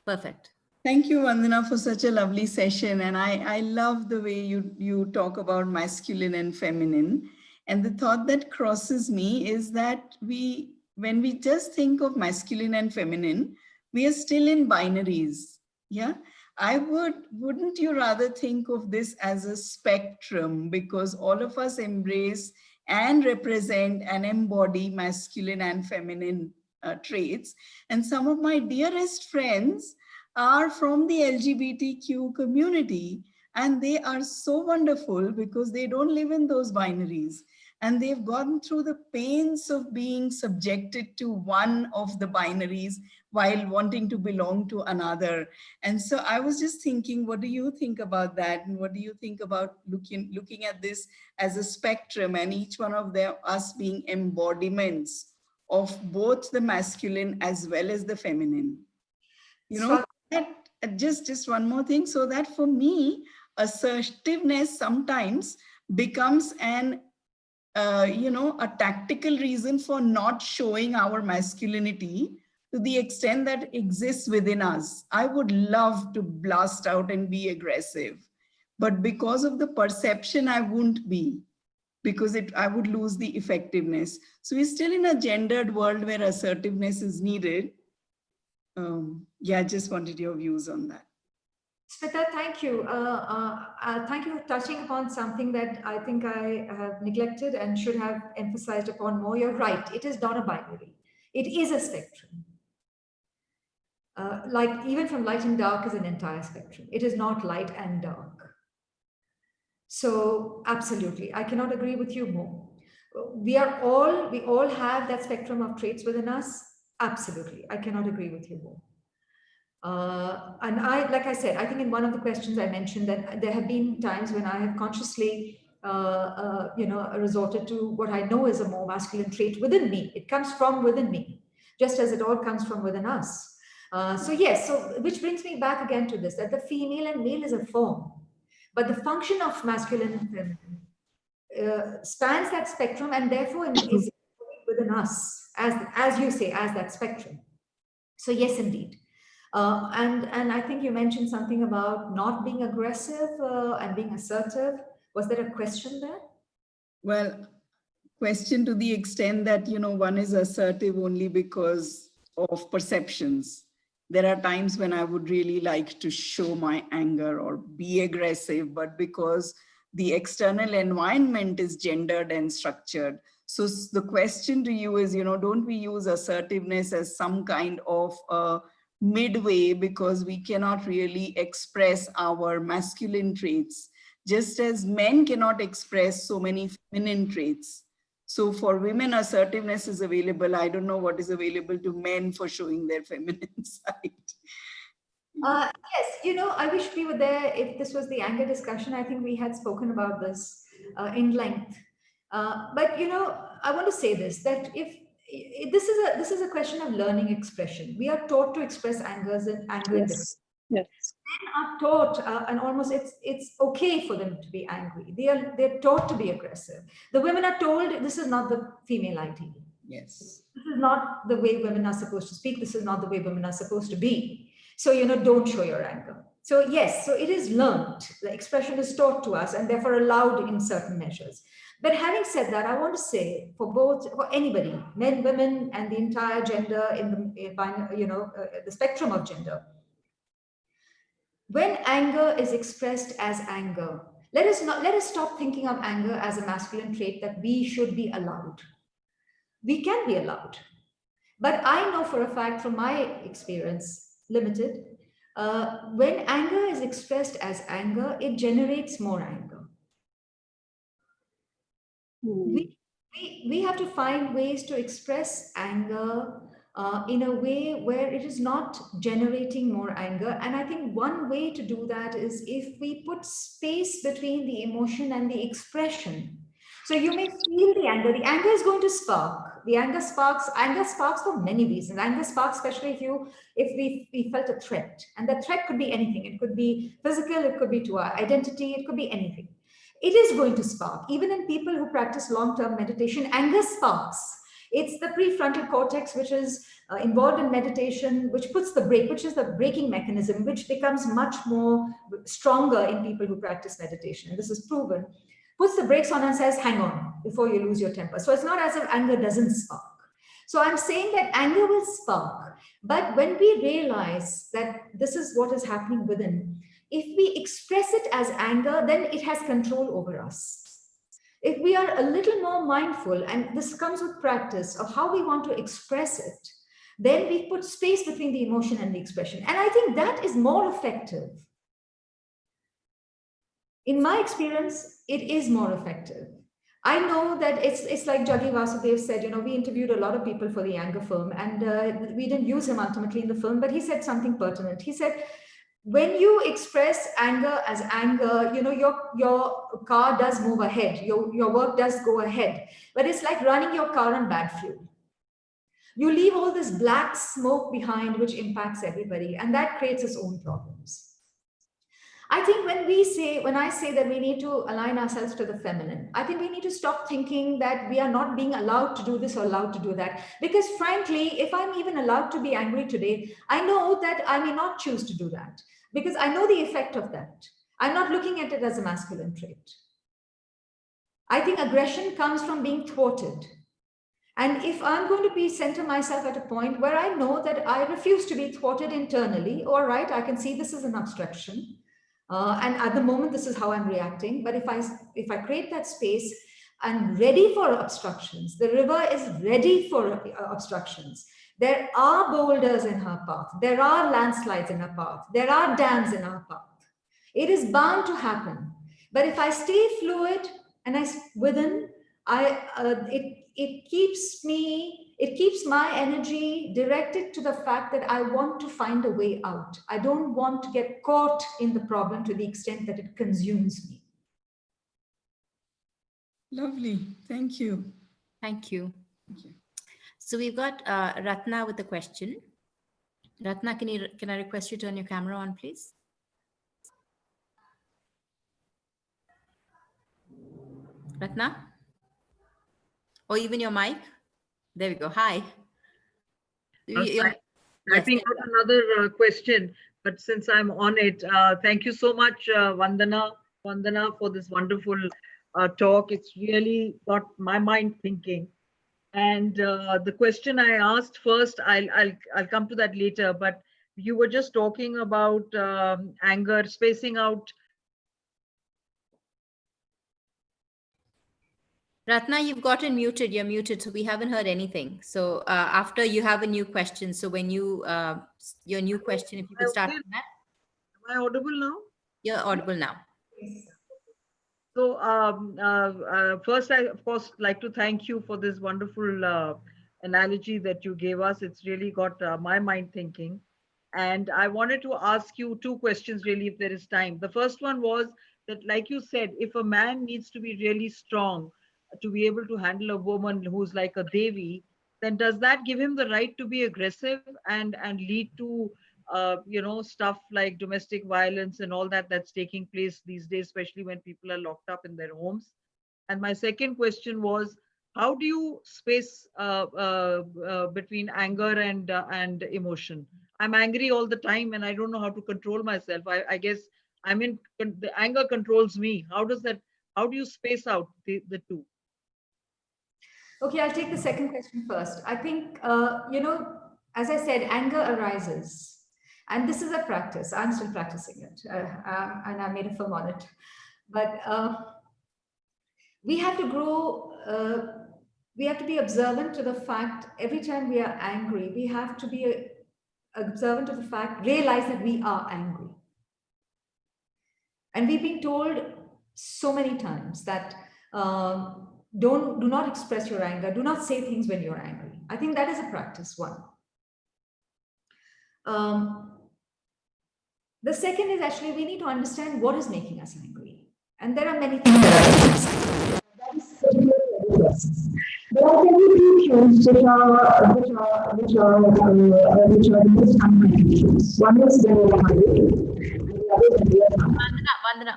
Perfect. Thank you, Vandana, for such a lovely session. And I love the way you talk about masculine and feminine. And the thought that crosses me is that when we just think of masculine and feminine, we are still in binaries. Yeah. Wouldn't you rather think of this as a spectrum, because all of us embrace and represent and embody masculine and feminine traits. And some of my dearest friends are from the LGBTQ community, and they are so wonderful because they don't live in those binaries. And they've gone through the pains of being subjected to one of the binaries while wanting to belong to another. And so I was just thinking, what do you think about that? And what do you think about looking at this as a spectrum, and each one of us being embodiments of both the masculine as well as the feminine? That just one more thing, so that for me, assertiveness sometimes becomes a tactical reason for not showing our masculinity to the extent that exists within us. I would love to blast out and be aggressive, but because of the perception, I won't be, because I would lose the effectiveness. So we're still in a gendered world where assertiveness is needed. Yeah, I just wanted your views on that. Smita, thank you. Thank you for touching upon something that I think I have neglected and should have emphasized upon more. You're right. It is not a binary. It is a spectrum. Like even from light and dark is an entire spectrum. It is not light and dark. So absolutely, I cannot agree with you more. We all have that spectrum of traits within us. Absolutely, I cannot agree with you more. And like I said, I think in one of the questions I mentioned that there have been times when I have consciously, resorted to what I know is a more masculine trait within me. It comes from within me, just as it all comes from within us. So yes, which brings me back again to this, that the female and male is a form, but the function of masculine and feminine spans that spectrum, and therefore is within us, as you say, as that spectrum. So yes, indeed. And I think you mentioned something about not being aggressive and being assertive. Was there a question there? Well, question to the extent that, one is assertive only because of perceptions. There are times when I would really like to show my anger or be aggressive, but because the external environment is gendered and structured. So the question to you is, don't we use assertiveness as some kind of midway because we cannot really express our masculine traits, just as men cannot express so many feminine traits. So for women, assertiveness is available. I don't know what is available to men for showing their feminine side. Yes, I wish we were there if this was the anger discussion. I think we had spoken about this in length. But I want to say this, that if this is a question of learning expression. We are taught to express anger in different. Yes. Men are taught, and almost it's okay for them to be angry. They're taught to be aggressive. The women are told this is not the female ideal. Yes. This is not the way women are supposed to speak. This is not the way women are supposed to be. So, don't show your anger. So yes, so it is learned. The expression is taught to us and therefore allowed in certain measures. But having said that, I want to say for anybody, men, women, and the entire gender the spectrum of gender, when anger is expressed as anger, let us stop thinking of anger as a masculine trait that we should be allowed. We can be allowed. But I know for a fact from my experience, limited, when anger is expressed as anger, it generates more anger. We have to find ways to express anger in a way where it is not generating more anger. And I think one way to do that is if we put space between the emotion and the expression. So you may feel the anger. The anger is going to spark. Anger sparks for many reasons. Anger sparks, especially if we felt a threat. And that threat could be anything. It could be physical, it could be to our identity, it could be anything. It is going to spark. Even in people who practice long-term meditation, anger sparks. It's the prefrontal cortex, which is involved in meditation, which puts the brake, which is the braking mechanism, which becomes much more stronger in people who practice meditation. And this is proven. Puts the brakes on and says, hang on, before you lose your temper. So it's not as if anger doesn't spark. So I'm saying that anger will spark. But when we realize that this is what is happening within, if we express it as anger, then it has control over us. If we are a little more mindful, and this comes with practice of how we want to express it, then we put space between the emotion and the expression. And I think that is more effective. In my experience, it is more effective. I know that it's like Jaggi Vasudev said, we interviewed a lot of people for the anger film, and we didn't use him ultimately in the film, but he said something pertinent. He said, when you express anger as anger, your car does move ahead, your work does go ahead, but it's like running your car on bad fuel. You leave all this black smoke behind, which impacts everybody, and that creates its own problems. I think when I say that we need to align ourselves to the feminine, I think we need to stop thinking that we are not being allowed to do this or allowed to do that. Because frankly, if I'm even allowed to be angry today, I know that I may not choose to do that because I know the effect of that. I'm not looking at it as a masculine trait. I think aggression comes from being thwarted. And if I'm going to center myself at a point where I know that I refuse to be thwarted internally, all right, I can see this is an obstruction. And at the moment, this is how I'm reacting. But if I create that space, I'm ready for obstructions. The river is ready for obstructions. There are boulders in her path. There are landslides in her path. There are dams in her path. It is bound to happen. But if I stay fluid and it keeps my energy directed to the fact that I want to find a way out. I don't want to get caught in the problem to the extent that it consumes me. Lovely. Thank you. Thank you. Thank you. So we've got Ratna with a question. Ratna, can I request you turn your camera on, please? Ratna? Or even your mic? There we go. Hi. I think got another question, but since I'm on it, thank you so much, Vandana, for this wonderful talk. It's really got my mind thinking. And the question I asked first, I'll come to that later. But you were just talking about anger, spacing out. Ratna, you've gotten muted. You're muted, so we haven't heard anything. So after you have a new question, so when you your new question, if you could start Okay. with that, Am I audible now? you're audible now. So first, I of course like to thank you for this wonderful analogy that you gave us. It's really got my mind thinking. And I wanted to ask you two questions really, if there is time. The first one was that, like you said, if a man needs to be really strong to be able to handle a woman who's like a Devi, then does that give him the right to be aggressive and lead to stuff like domestic violence and all that that's taking place these days, especially when people are locked up in their homes? And my second question was, how do you space between anger and emotion? I'm angry all the time, and I don't know how to control myself. I guess the anger controls me. How does that? How do you space out the two? Okay, I'll take the second question first. I think, as I said, anger arises. And this is a practice. I'm still practicing it. And I made a film on it. But we have to grow, we have to be observant to the fact every time we are angry, we have to be observant of the fact, realize that we are angry. And we've been told so many times that do not express your anger, do not say things when you're angry. I think that is a practice, one. The second is actually we need to understand what is making us angry. And there are many things that are making us angry. That is certainly a process. There are many issues which are the most common issues. One is when you're hungry.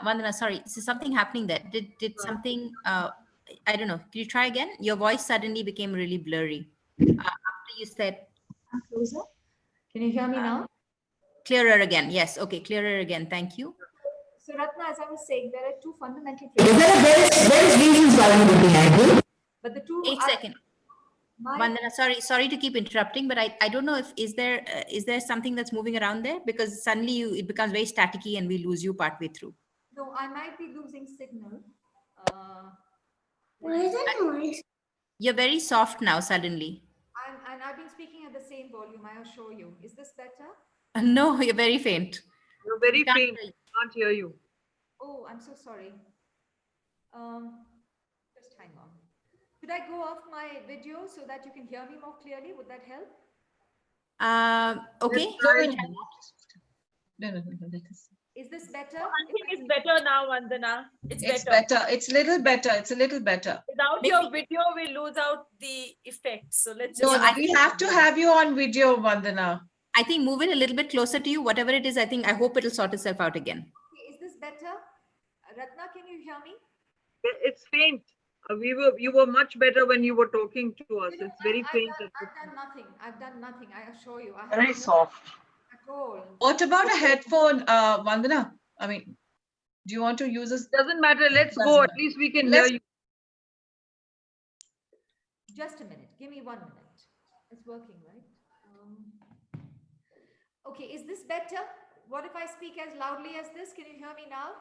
Vandana, sorry, is something happening there? Did something? I don't know. Can you try again? Your voice suddenly became really blurry after you said. I'm closer. Can you hear me now? Clearer again. Yes. Okay. Clearer again. Thank you. So Ratna, as I was saying, there are two fundamental things. There is reasons why I'm looking angry. But the two. 8 seconds. Vandana, sorry to keep interrupting, but I don't know if is there something that's moving around there, because suddenly it becomes very staticky and we lose you partway through. No, I might be losing signal. Why is that noise? You're very soft now suddenly. And I've been speaking at the same volume, I assure you. Is this better? No, you're very faint. You're very faint. I can't hear you. Oh, I'm so sorry. Just hang on. Could I go off my video so that you can hear me more clearly? Would that help? Okay. No. Is this better? I think it's better now, Vandana. It's better. It's a little better. It's a little better. Without your video, we lose out the effect. So let's No, just. we have to have you on video, Vandana. I think move it a little bit closer to you. Whatever it is, I hope it'll sort itself out again. Okay, is this better? Ratna, can you hear me? It's faint. You were much better when you were talking to us. It's very faint. I've done nothing. I assure you. Very soft. At all. What about a headphone, Vandana? I mean, do you want to use this? Doesn't matter. Let's go. At least we can hear you. Just a minute. Give me 1 minute. It's working, right? Okay, is this better? What if I speak as loudly as this? Can you hear me now?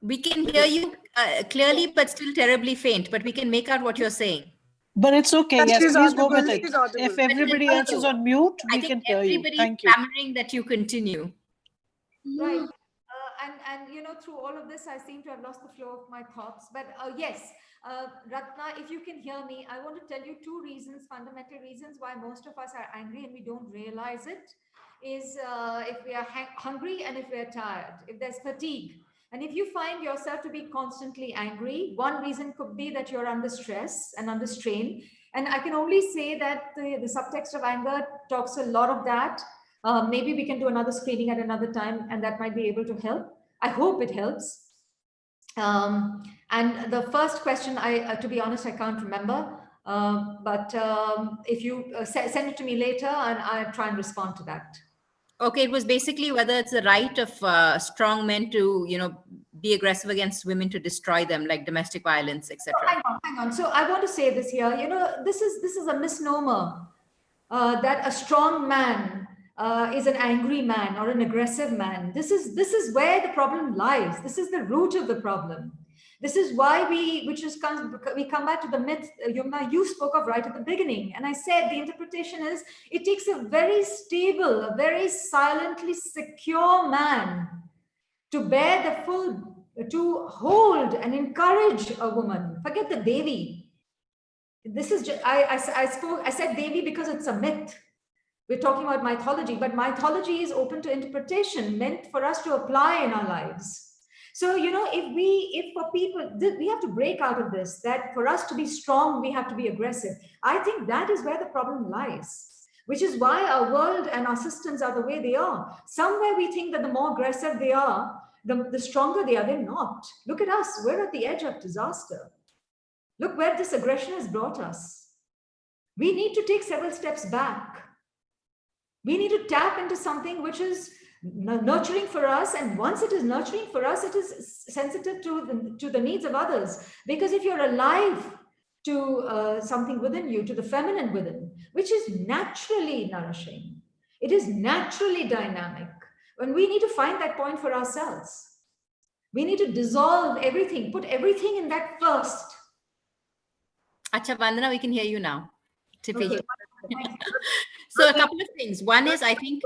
We can hear you clearly, but still terribly faint. But we can make out what you're saying. But it's okay. And Yes, she's please go audible, with it. she's audible. If everybody else is on mute, we can hear you. Thank you. Clamoring that you continue. Right. And through all of this, I seem to have lost the flow of my thoughts. But yes, Ratna, if you can hear me, I want to tell you two reasons, fundamental reasons why most of us are angry and we don't realize it. Is if we are hungry and if we are tired, if there's fatigue. And if you find yourself to be constantly angry, one reason could be that you're under stress and under strain. And I can only say that the subtext of anger talks a lot of that. Maybe we can do another screening at another time and that might be able to help. I hope it helps. And the first question, to be honest, I can't remember. But if you send it to me later and I'll try and respond to that. Okay, it was basically whether it's the right of strong men to, be aggressive against women to destroy them, like domestic violence, etc. Hang on. So I want to say this here. This is a misnomer that a strong man is an angry man or an aggressive man. This is where the problem lies. This is the root of the problem. This is why we come back to the myth, Yumna, you spoke of right at the beginning. And I said the interpretation is it takes a very stable, a very silently secure man to bear the full, to hold and encourage a woman. Forget the Devi. This is just, I said Devi because it's a myth. We're talking about mythology, but mythology is open to interpretation, meant for us to apply in our lives. So, if for people, we have to break out of this, that for us to be strong, we have to be aggressive. I think that is where the problem lies, which is why our world and our systems are the way they are. Somewhere we think that the more aggressive they are, the stronger they are. They're not. Look at us. We're at the edge of disaster. Look where this aggression has brought us. We need to take several steps back. We need to tap into something which is nurturing for us, and once it is nurturing for us, it is sensitive to the needs of others. Because if you're alive to something within you, to the feminine within, which is naturally nourishing, it is naturally dynamic, and we need to find that point for ourselves. We need to dissolve everything, put everything in that first. Acha, Vandana, we can hear you now. Okay. So a couple of things. One is, I think,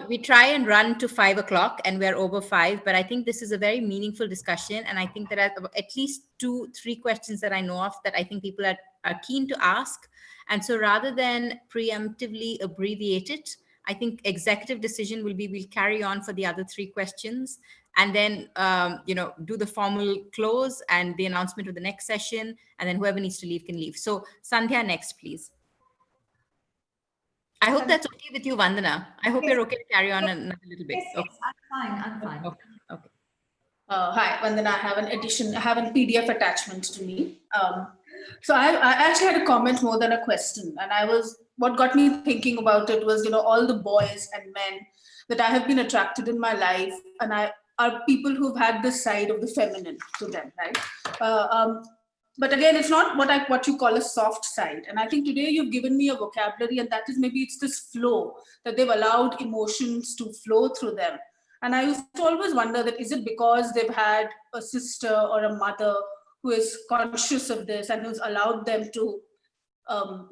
we try and run to 5 o'clock and we're over 5, but I think this is a very meaningful discussion. And I think there are at least 2-3 questions that I know of that I think people are keen to ask. And so rather than preemptively abbreviate it, I think executive decision will be, we'll carry on for the other 3 questions and then, do the formal close and the announcement of the next session. And then whoever needs to leave can leave. So Sandhya, next, please. I hope that's okay with you, Vandana. I hope you're okay to carry on another little bit. Yes, Okay. I'm fine. Okay. Hi, Vandana. I have a PDF attachment to me. So I actually had a comment more than a question. And what got me thinking about it was, all the boys and men that I have been attracted in my life, and are people who've had this side of the feminine to them, right? But again, it's not what you call a soft side. And I think today you've given me a vocabulary, and that is maybe it's this flow that they've allowed emotions to flow through them. And I used to always wonder that, is it because they've had a sister or a mother who is conscious of this and who's allowed them to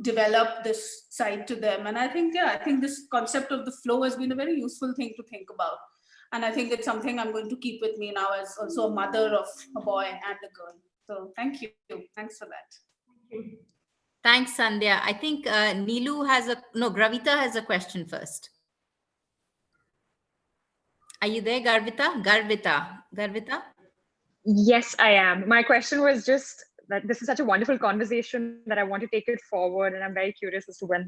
develop this side to them? And I think this concept of the flow has been a very useful thing to think about. And I think it's something I'm going to keep with me now as also a mother of a boy and a girl. So thank you. Thanks for that. Thank you. Thanks, Sandhya. I think Gravita has a question first. Are you there, Garvita? Yes, I am. My question was just that this is such a wonderful conversation that I want to take it forward, and I'm very curious as to when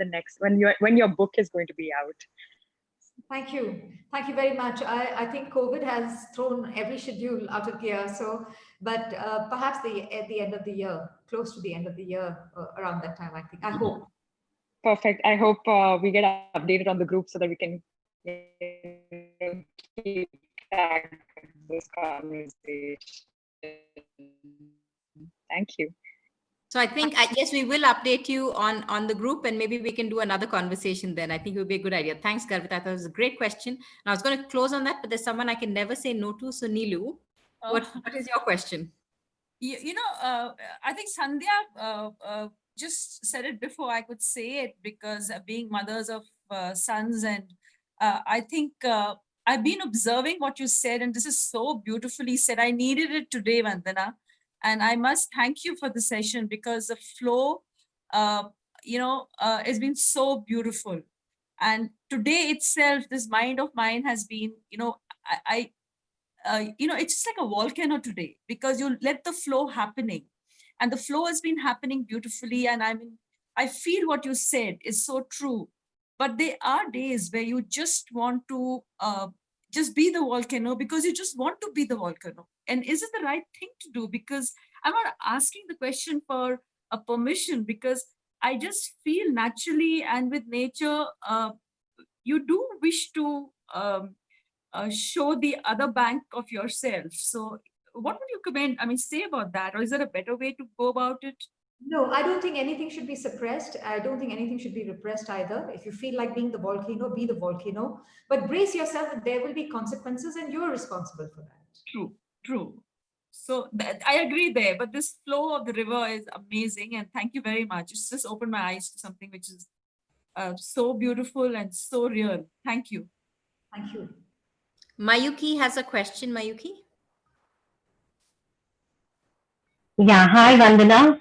your book is going to be out. Thank you very much. I think COVID has thrown every schedule out of gear. So, but perhaps at the end of the year, close to the end of the year, around that time, I hope. Perfect. I hope we get updated on the group so that we can keep track of this conversation. Thank you. So I think, yes, we will update you on the group, and maybe we can do another conversation then. I think it would be a good idea. Thanks, Garvita. I thought it was a great question. And I was going to close on that, but there's someone I can never say no to. So Neelu, what is your question? I think Sandhya just said it before I could say it, because being mothers of sons, and I think I've been observing what you said, and this is so beautifully said. I needed it today, Vandana. And I must thank you for the session, because the flow, has been so beautiful. And today itself, this mind of mine has been, it's just like a volcano today, because you let the flow happening, and the flow has been happening beautifully. And I feel what you said is so true. But there are days where you just want to just be the volcano, because you just want to be the volcano. And is it the right thing to do? Because I'm not asking the question for a permission, because I just feel naturally, and with nature, you do wish to show the other bank of yourself. So what would you say about that? Or is there a better way to go about it? No, I don't think anything should be suppressed. I don't think anything should be repressed either. If you feel like being the volcano, be the volcano. But brace yourself that there will be consequences, and you're responsible for that. True. So I agree there, but this flow of the river is amazing. And thank you very much. It's just opened my eyes to something which is so beautiful and so real. Thank you. Thank you. Mayuki has a question. Mayuki? Yeah, hi Vandana.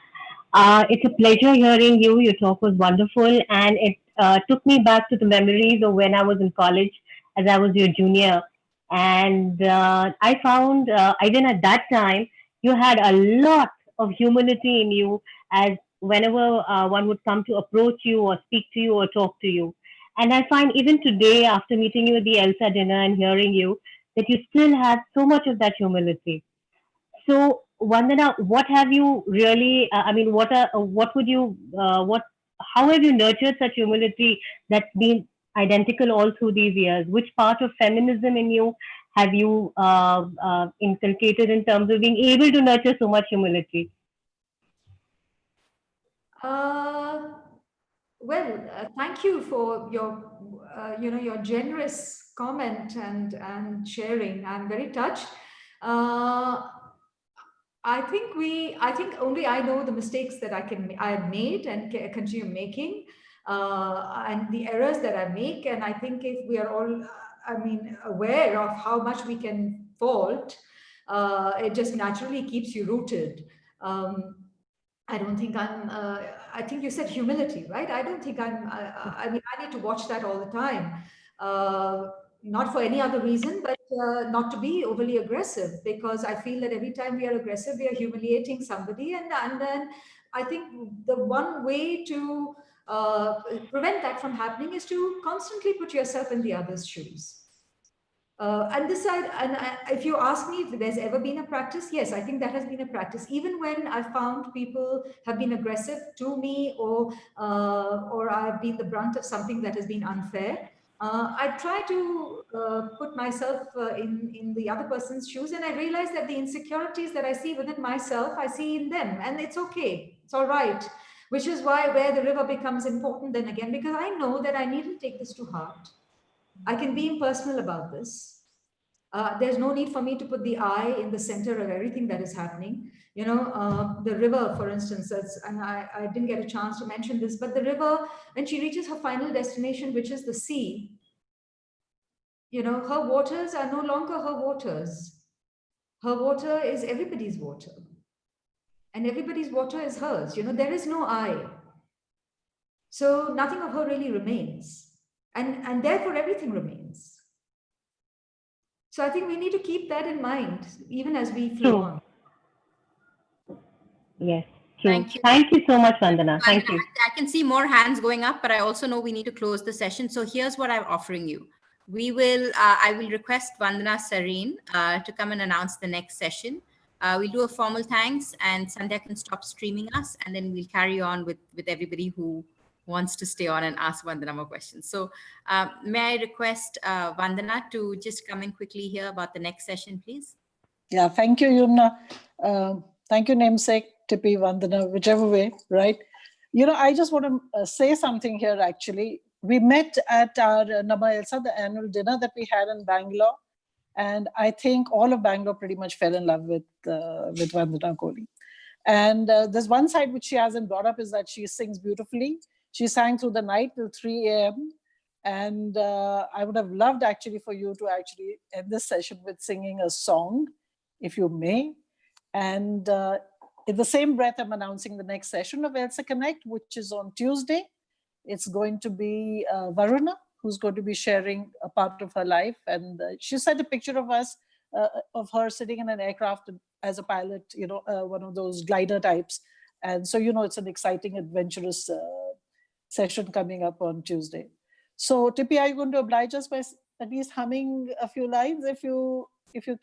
It's a pleasure hearing you. Your talk was wonderful, and it took me back to the memories of when I was in college, as I was your junior. And I found, even at that time, you had a lot of humility in you, as whenever one would come to approach you or speak to you or talk to you. And I find even today, after meeting you at the Elsa dinner and hearing you, that you still have so much of that humility. So, Vandana, what have you really? I mean, what would you? How have you nurtured such humility that's been identical all through these years? Which part of feminism in you have you inculcated in terms of being able to nurture so much humility? Thank you for your, your generous comment and sharing. I'm very touched. I think only I know the mistakes that I have made and continue making, and the errors that I make. And I think if we are all, aware of how much we can fault, it just naturally keeps you rooted. I don't think I think you said humility, right? I don't think I need to watch that all the time. Not for any other reason, but not to be overly aggressive, because I feel that every time we are aggressive, we are humiliating somebody. And then I think the one way to prevent that from happening is to constantly put yourself in the other's shoes. And this side, if you ask me if there's ever been a practice, yes, I think that has been a practice. Even when I found people have been aggressive to me, or I've been the brunt of something that has been unfair, I try to put myself in the other person's shoes, and I realize that the insecurities that I see within myself, I see in them, and it's okay, it's all right. Which is where the river becomes important then again, because I know that I needn't take this to heart. I can be impersonal about this. There's no need for me to put the I in the center of everything that is happening. The river, for instance, and I didn't get a chance to mention this, but the river, when she reaches her final destination, which is the sea, her waters are no longer her waters. Her water is everybody's water. And everybody's water is hers. There is no I. So nothing of her really remains. And therefore everything remains. So I think we need to keep that in mind, even as we flow on. Yes, true. Thank you. Thank you so much, Vandana. Thank you. I can see more hands going up, but I also know we need to close the session. So here's what I'm offering you. I will request Vandana Sareen to come and announce the next session. We'll do a formal thanks, and Sandhya can stop streaming us, and then we'll carry on with everybody who wants to stay on and ask Vandana more questions. So may I request Vandana to just come in quickly here about the next session, please? Yeah, thank you, Yumna. Thank you, namesake, Tippy, Vandana, whichever way, right? I just want to say something here, actually. We met at our Nama Elsa, the annual dinner that we had in Bangalore. And I think all of Bangalore pretty much fell in love with Vandana Kohli. And there's one side which she hasn't brought up, is that she sings beautifully. She sang through the night till 3 a.m. And I would have loved actually for you to actually end this session with singing a song, if you may. And in the same breath, I'm announcing the next session of ELSAConnect, which is on Tuesday. It's going to be Varuna, who's going to be sharing a part of her life. And she sent a picture of us, of her sitting in an aircraft as a pilot, one of those glider types. And so, it's an exciting, adventurous session coming up on Tuesday. So, Tippy, are you going to oblige us by at least humming a few lines, if you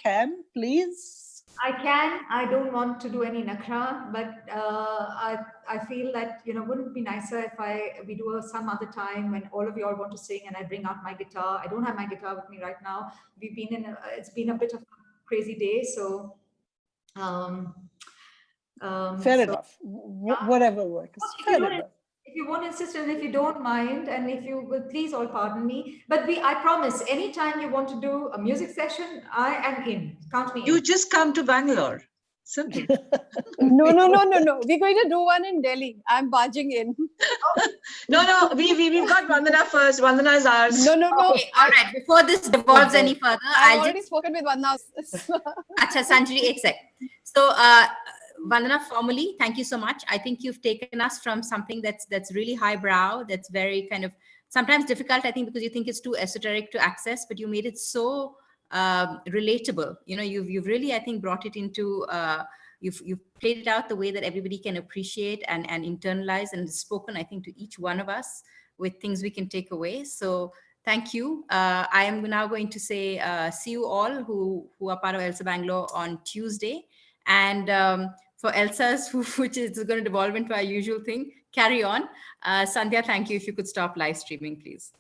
can, please? I can. I don't want to do any nakra, but I feel that wouldn't it be nicer if we do some other time when all of you all want to sing and I bring out my guitar. I don't have my guitar with me right now. It's been a bit of a crazy day, so fair enough. Whatever works. Fair enough. If you won't insist, and if you don't mind, and if you will please all pardon me, but I promise, anytime you want to do a music session, I am in. Count me in. You just come to Bangalore. Simple. No. We're going to do one in Delhi. I'm barging in. No, we've got Vandana first. Vandana is ours. No. Okay, all right. Before this devolves any further, I've I'll already just... spoken with Vandana. Acha, Sanjari, एक sec. So, Vandana, formally, thank you so much. I think you've taken us from something that's really highbrow, that's very kind of sometimes difficult, I think, because you think it's too esoteric to access, but you made it so relatable. You know, you've really, I think, brought it into you've played it out the way that everybody can appreciate and internalize, and spoken, I think, to each one of us with things we can take away. So thank you. I am now going to say see you all who are part of ELSA Bangalore on Tuesday. And for ELSA's, which is going to devolve into our usual thing, carry on. Sandhya, thank you. If you could stop live streaming, please.